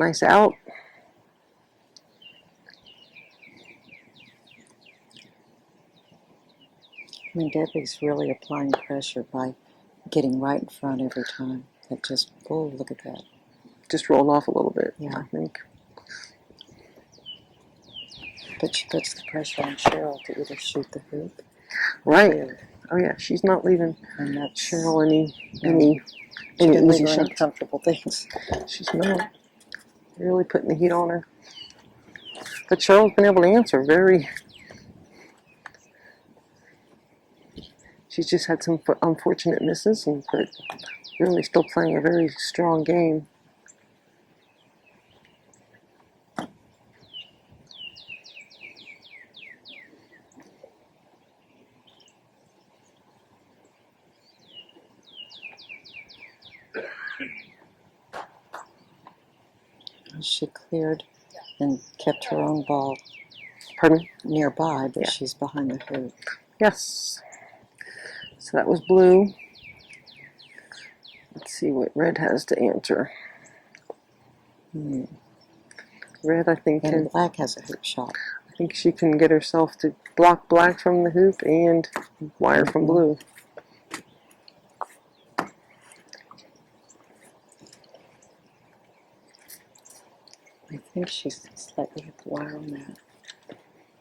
nice out. I mean, Debbie's really applying pressure by getting right in front every time. That just, oh, look at that. Just rolled off a little bit, Yeah. I think. But she puts the pressure on Cheryl to either shoot the hoop. Right. Or, Oh yeah, she's not leaving and that's Cheryl any she didn't leave easy her any shots. comfortable things. She's not really putting the heat on her. But Cheryl's been able to answer very. She's just had some unfortunate misses, but really still playing a very strong game. She cleared and kept her own ball Pardon me? nearby, but Yeah. she's behind the hoop. Yes. So that was blue. Let's see what red has to answer. Red, I think, And black has a hoop shot. I think she can get herself to block black from the hoop and wire from blue. I think she's slightly hit the wire on that.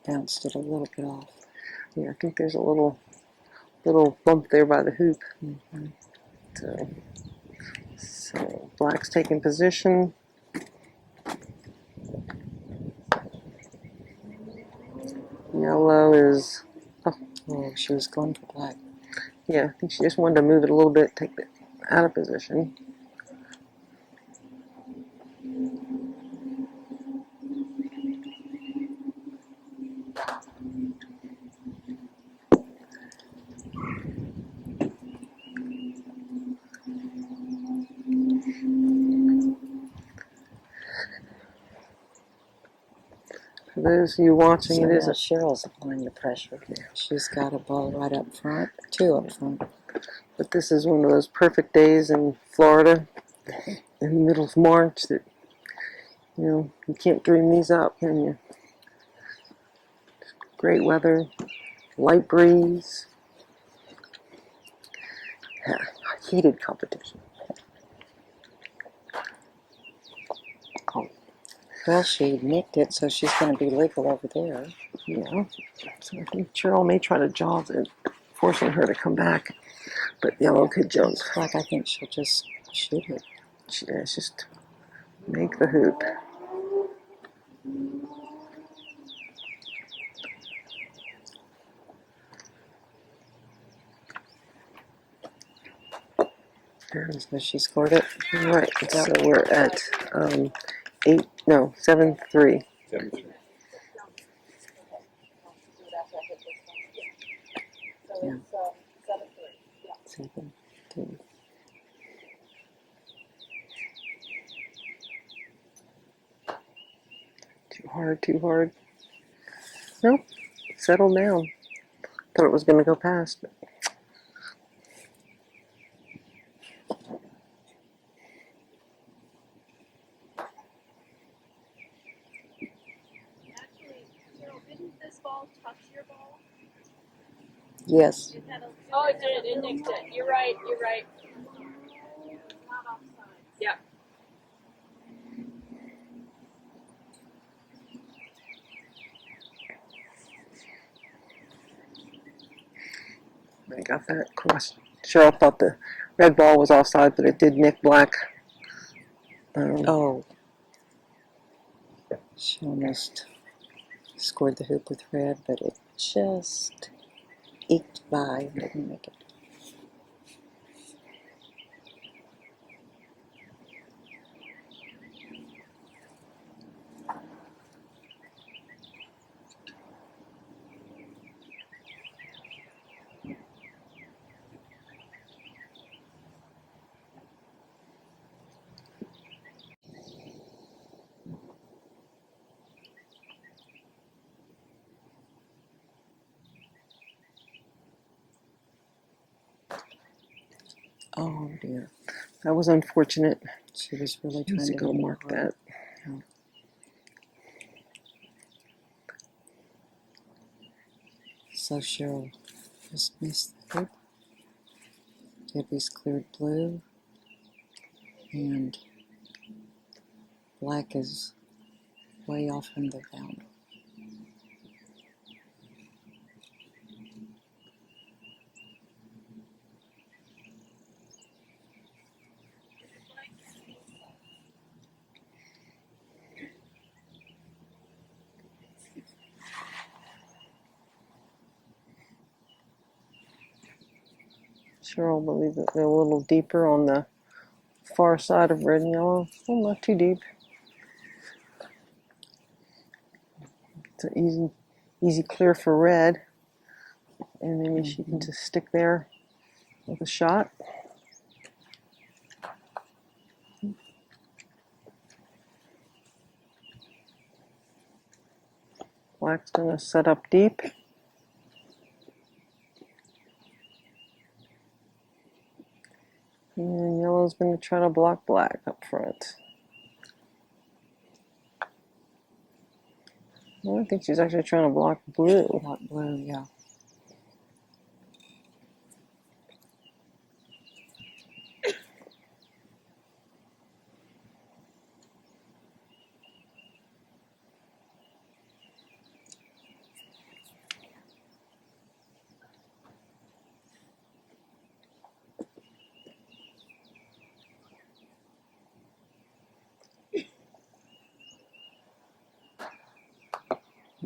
Bounced it a little bit off. Yeah, I think there's a little bump there by the hoop. So black's taking position. Yellow is, Oh, she was going for black. yeah, I think she just wanted to move it a little bit, take it out of position. For those of you watching, So it now is Cheryl's applying the pressure. She's got a ball right up front, two up front. but this is one of those perfect days in Florida in the middle of March that, you can't dream these up, can you? Great weather, light breeze, heated competition. Well, she nicked it, so she's going to be legal over there. Yeah, so I think Cheryl may try to jaws it, forcing her to come back, but yellow could jump. Black, I think she'll just shoot it. Yeah, just make the hoop. So she scored it. Right, so we're at 7-3. 7-3. Yeah. 7-3. Too hard. Nope, settle down. Thought it was going to go past. But Actually, Cheryl, didn't this ball touch your ball? Yes. It had a, Oh, it did. It nicked it. You're right. You're right. not offside. Yep. I got that across. Cheryl thought the red ball was offside, but it did nick black. Oh. She almost scored the hoop with red, but it just eked by and didn't make it. Oh dear. That was unfortunate. She was really Needs trying to go hit it mark hard. that. So Cheryl Just missed the hoop. Debbie's cleared blue, and black is way off from the boundary. Cheryl believes that they're a little deeper on the far side of red and yellow. Well, not too deep. It's an easy clear for red. And maybe she can just stick there with a shot. Black's gonna set up deep. And yellow's going to try to block black up front. Well, I think she's actually trying to block blue. Block blue, yeah.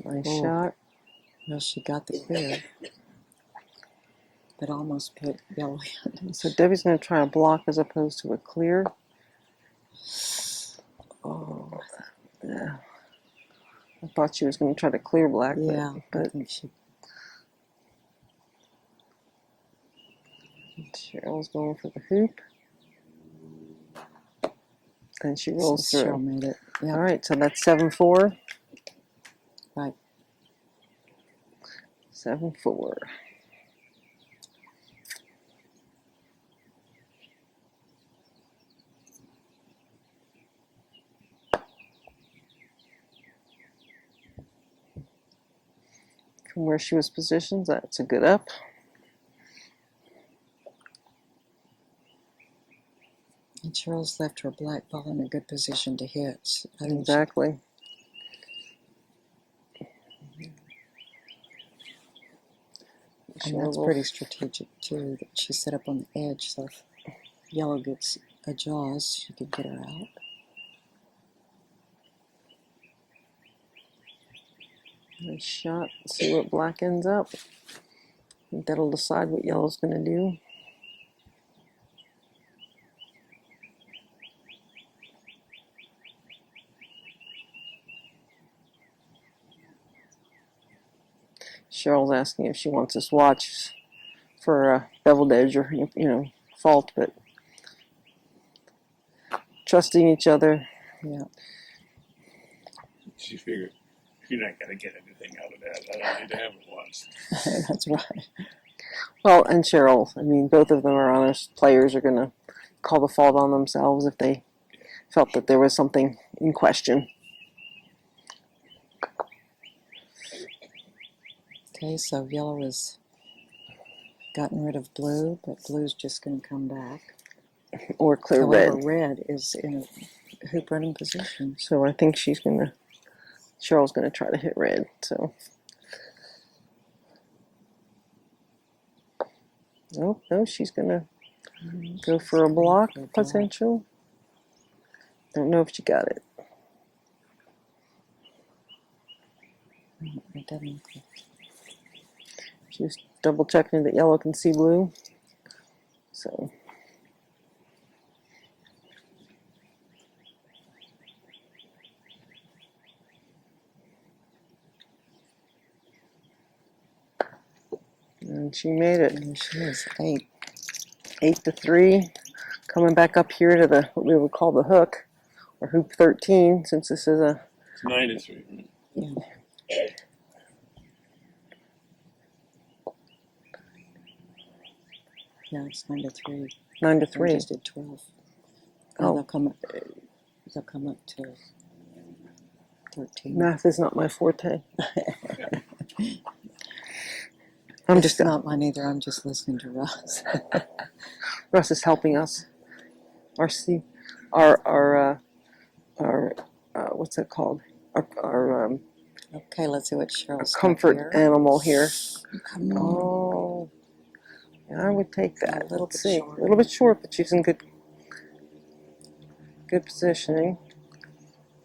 Nice Oh. shot. Well, she got the clear, but almost put yellow in. So Debbie's going to try a block as opposed to a clear. Oh, yeah. I thought she was going to try to clear black. Yeah, I but think she. Cheryl's going for the hoop. And she rolls Cheryl through. made it. Yeah. All right, so that's 7-4. Right. 7-4. From where she was positioned, that's a good up. And Cheryl's left her black ball in a good position to hit. I think Exactly. And that's pretty strategic too, that she set up on the edge, so if yellow gets a jaws, she could get her out. Nice shot. See what black ends up. I think that'll decide what yellow's going to do. Cheryl's asking if she wants this watch for a beveled edge or, fault, but trusting each other. Yeah. She figured, you're not going to get anything out of that. I don't need to have it once. That's right. Well, and Cheryl, I mean, both of them are honest players, are going to call the fault on themselves if they felt that there was something in question. Okay, so yellow has gotten rid of blue, but blue's just going to come back. Or clear However, red. red is in a hoop running position. So I think Cheryl's going to try to hit red. So. Oh, no, she's going to go for a block potential. Don't know if she got it. It doesn't look like. She's double checking that yellow can see blue. So. And she made it. And she is 8-3. Coming back up here to what we would call the hook, or hoop 13, since this is a. It's 9-3. Right? Yeah. Yeah, it's 9-3. 9-3. We just did 12. Oh. They'll come up to 13. Math is not my forte. I'm It's just not mine either. I'm just listening to Russ. Russ is helping us. Our what's it called? Our Okay, let's see what Cheryl's got comfort here. animal here. Come on. Oh, yeah, I would take that. A little Let's bit see. short. A little bit short, but she's in good positioning.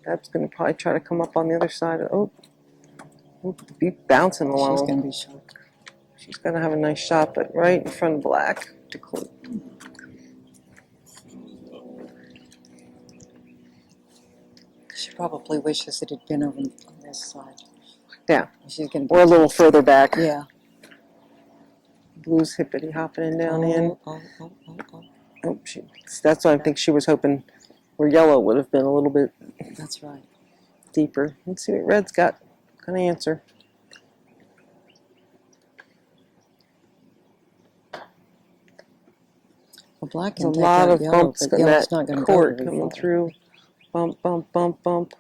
That's going to probably try to come up on the other side. Be bouncing along. She's going to be short. She's going to have a nice shot, but right in front of black. She probably wishes it had been over on this side. Yeah. She's going to Or a little further back. Yeah. Blue's hippity hopping down in. Oh. Oh, that's why I think she was hoping where yellow would have been a little bit That's right. deeper. Let's see what red's got. Kind of answer. Well, black There's can a take lot out of yellow, bumps but in yellow's that not going to go court very coming far. through. Bump, bump, bump, bump.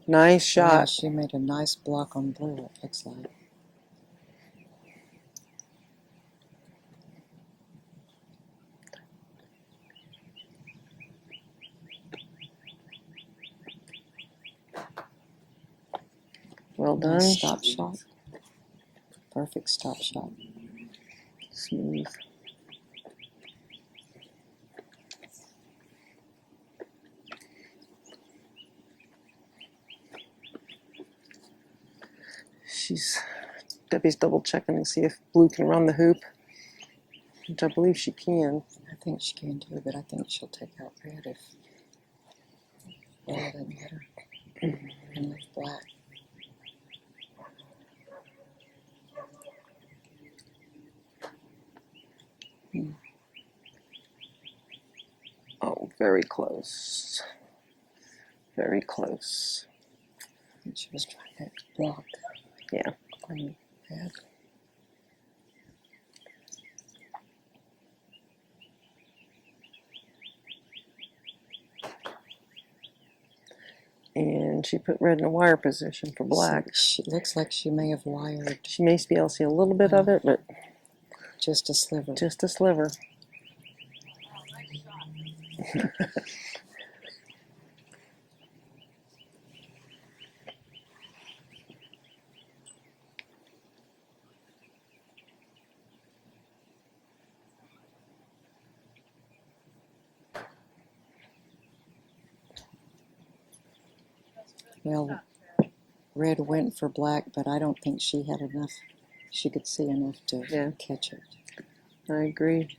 Nice shot. Yeah, she made a nice block on blue, it looks like. Well done. Nice stop shot. Perfect stop shot. Smooth. Debbie's double checking to see if blue can run the hoop, which I believe she can. I think she can too, but I think she'll take out red if yellow doesn't hit her. And leave black. Oh, very close. Very close. And she was trying to block. Yeah. On red. And she put red in a wire position for black. She looks like she may have wired She may be able to see a little bit of it, but just a sliver. just a sliver. Well, red went for black, but I don't think she had enough. She could see enough to catch it. I agree.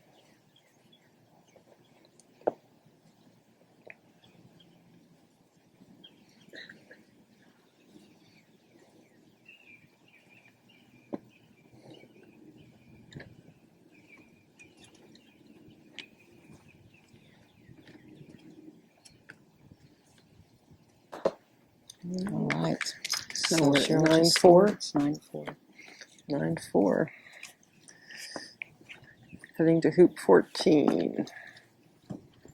All right. So So we're at Cheryl 9-4. just scored. It's 9-4. 9-4. Heading to hoop 14.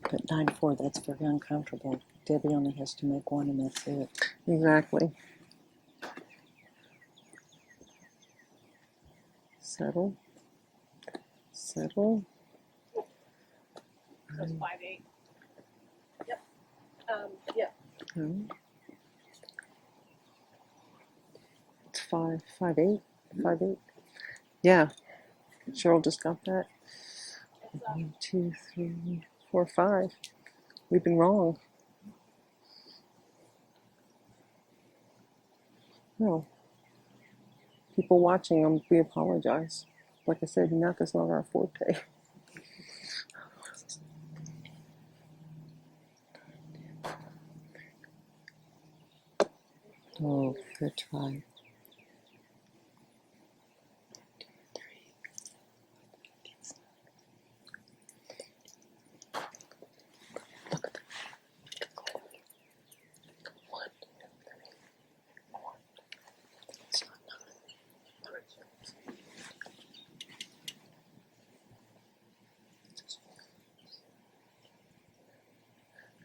But 9-4, that's very uncomfortable. Debbie only has to make one, and that's it. Exactly. Settle. Settle. So it's 5-8. Yep. Yeah. No. It's 5-8. 5-8. Yeah. Cheryl just got that. 1, 2, 3, 4, 5. We've been wrong. No. People watching, we apologize. Like I said, math is not our forte. Oh, good try.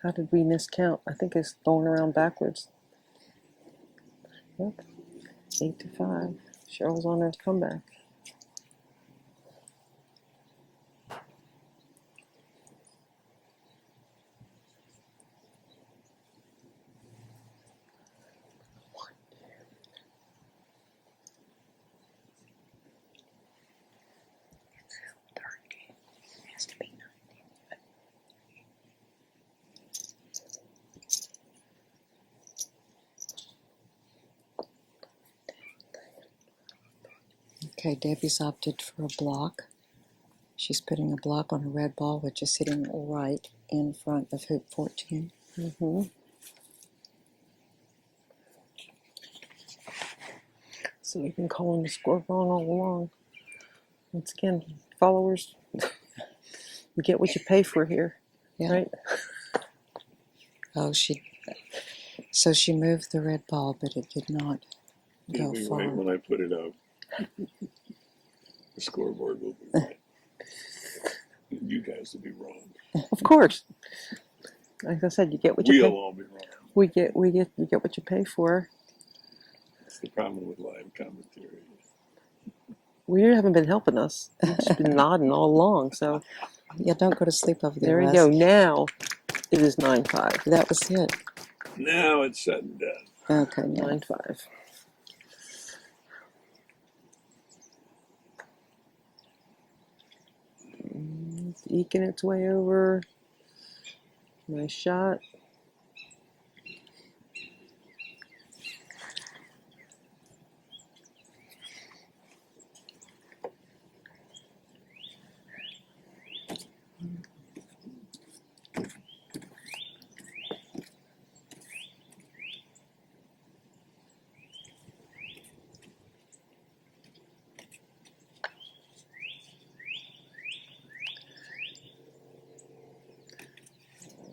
How did we miscount? I think it's going around backwards. Yep. 8-5. Cheryl's on her comeback. Okay, Debbie's opted for a block. She's putting a block on a red ball, which is sitting right in front of hoop 14. Mm-hmm. So we've been calling the score wrong all along. Once again, followers, you get what you pay for here, Yeah. right? Oh, so she moved the red ball, but it did not go It'll be far. right when I put it up. The scoreboard will be right. You guys will be wrong. Of course. Like I said, you get what you We'll pay. all be wrong. You get what you pay for. That's the problem with live commentary. We haven't been helping us. You've just been nodding all along. So Yeah, don't go to sleep over there, there we Russ. go. Now it is 9-5. That was it. Now it's said and done. Okay, now. 9-5. It's eking its way over. Nice shot.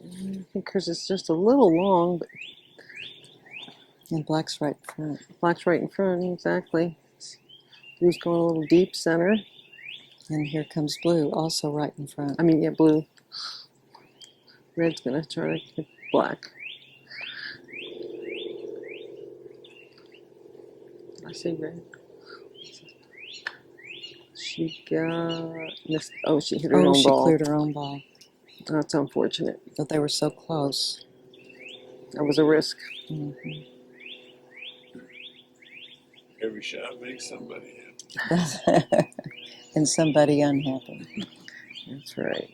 I think hers is just a little long, but And black's right in front. black's right in front. Exactly. Blue's going a little deep center. And here comes blue, also right in front. I mean, yeah, blue. Red's going to try to hit black. I say red. She got missed. Oh, she hit her Oh, own she ball. cleared her own ball. That's unfortunate. But they were so close. That was a risk. Mhm. Every shot makes somebody happy. And somebody unhappy. That's right.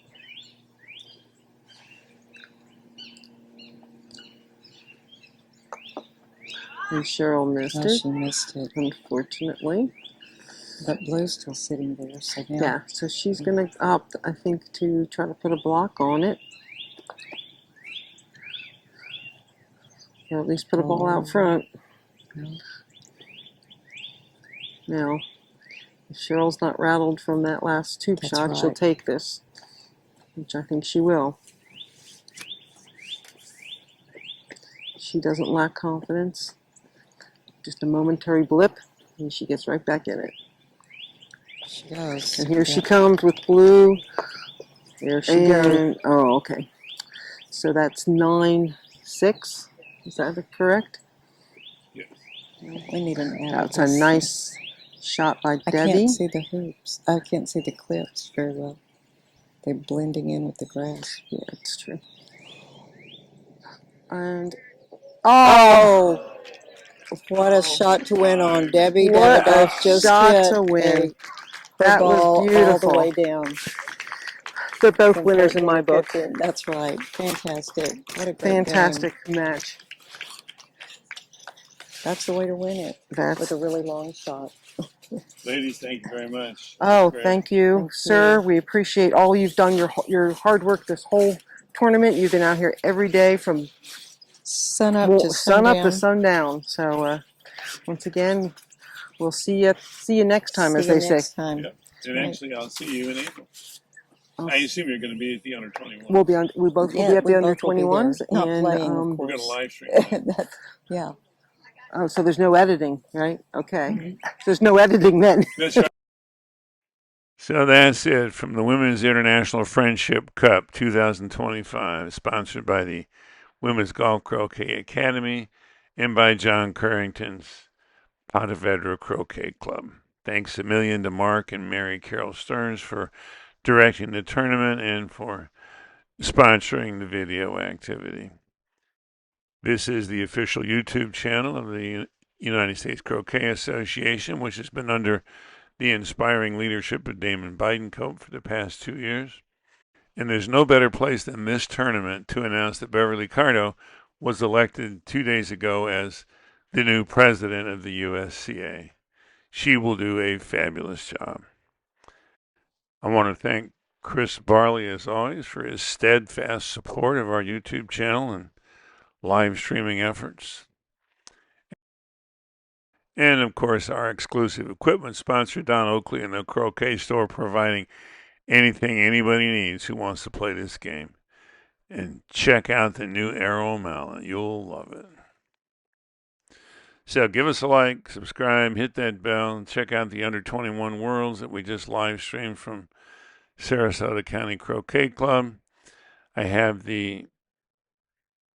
And Cheryl missed Oh, it, she missed it. unfortunately. But blue's still sitting there, so now. Yeah, so she's going to opt, I think, to try to put a block on it. Or at least put a ball out front. No. Now, if Cheryl's not rattled from that last tube That's shot, she'll right. take this, which I think she will. She doesn't lack confidence. Just a momentary blip, and she gets right back in it. She goes. And here she Yeah. comes with blue. There she goes. And, oh, okay. So that's 9-6. Is that correct? Yes. We need an That's a nice shot by I Debbie. can't see the hoops. I can't see the clips very well. They're blending in with the grass. Yeah, it's true. And oh, What a shot to win on, Debbie. what a Davidoff just shot hit to win! her That ball was beautiful. all the way down. They're both from winners in 14 my to book. 15. That's right. Fantastic. What a great Fantastic game. match. That's the way to win it, with a really long shot. Ladies, thank you very much. Oh, Great. thank you, Thank sir. you. We appreciate all you've done. Your hard work this whole tournament. You've been out here every day from Sun up to sun up to sundown. sundown. So once again, we'll see you next time, as See you they say. next time. Yep. And Right. actually, I'll see you in April. I'll I assume you're going to be at the under 21. We'll be on. We both will Yeah, be at we the under both will be there. 21s, Not and playing, of We're course. going to live stream that. Yeah. oh, so there's no editing, right? Okay, Mhm. there's no editing then. That's right. So that's it from the Women's International Friendship Cup 2025, sponsored by the Women's Golf Croquet Academy and by John Currington's Ponte Vedra Croquet Club. Thanks a million to Marc and MaryCarol Stearns for directing the tournament and for sponsoring the video activity. This is the official YouTube channel of the United States Croquet Association, which has been under the inspiring leadership of Damon Bidencoat for the past 2 years. And there's no better place than this tournament to announce that Beverly Cardo was elected 2 days ago as the new president of the USCA. she will do a fabulous job. I want to thank Chris Barley, as always, for his steadfast support of our YouTube channel and live streaming efforts. And, of course, our exclusive equipment sponsor, Don Oakley and the Croquet Store, providing anything anybody needs who wants to play this game. And check out the new Arrow Mallet. You'll love it. So give us a like, subscribe, hit that bell, and check out the Under 21 Worlds that we just live streamed from Sarasota County Croquet Club. I have the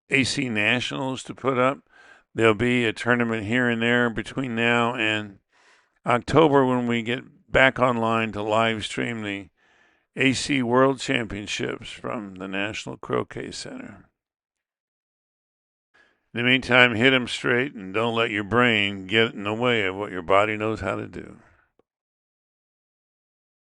AC Nationals to put up. There'll be a tournament here and there between now and October when we get back online to live stream the AC World Championships from the National Croquet Center. In the meantime, hit them straight and don't let your brain get in the way of what your body knows how to do.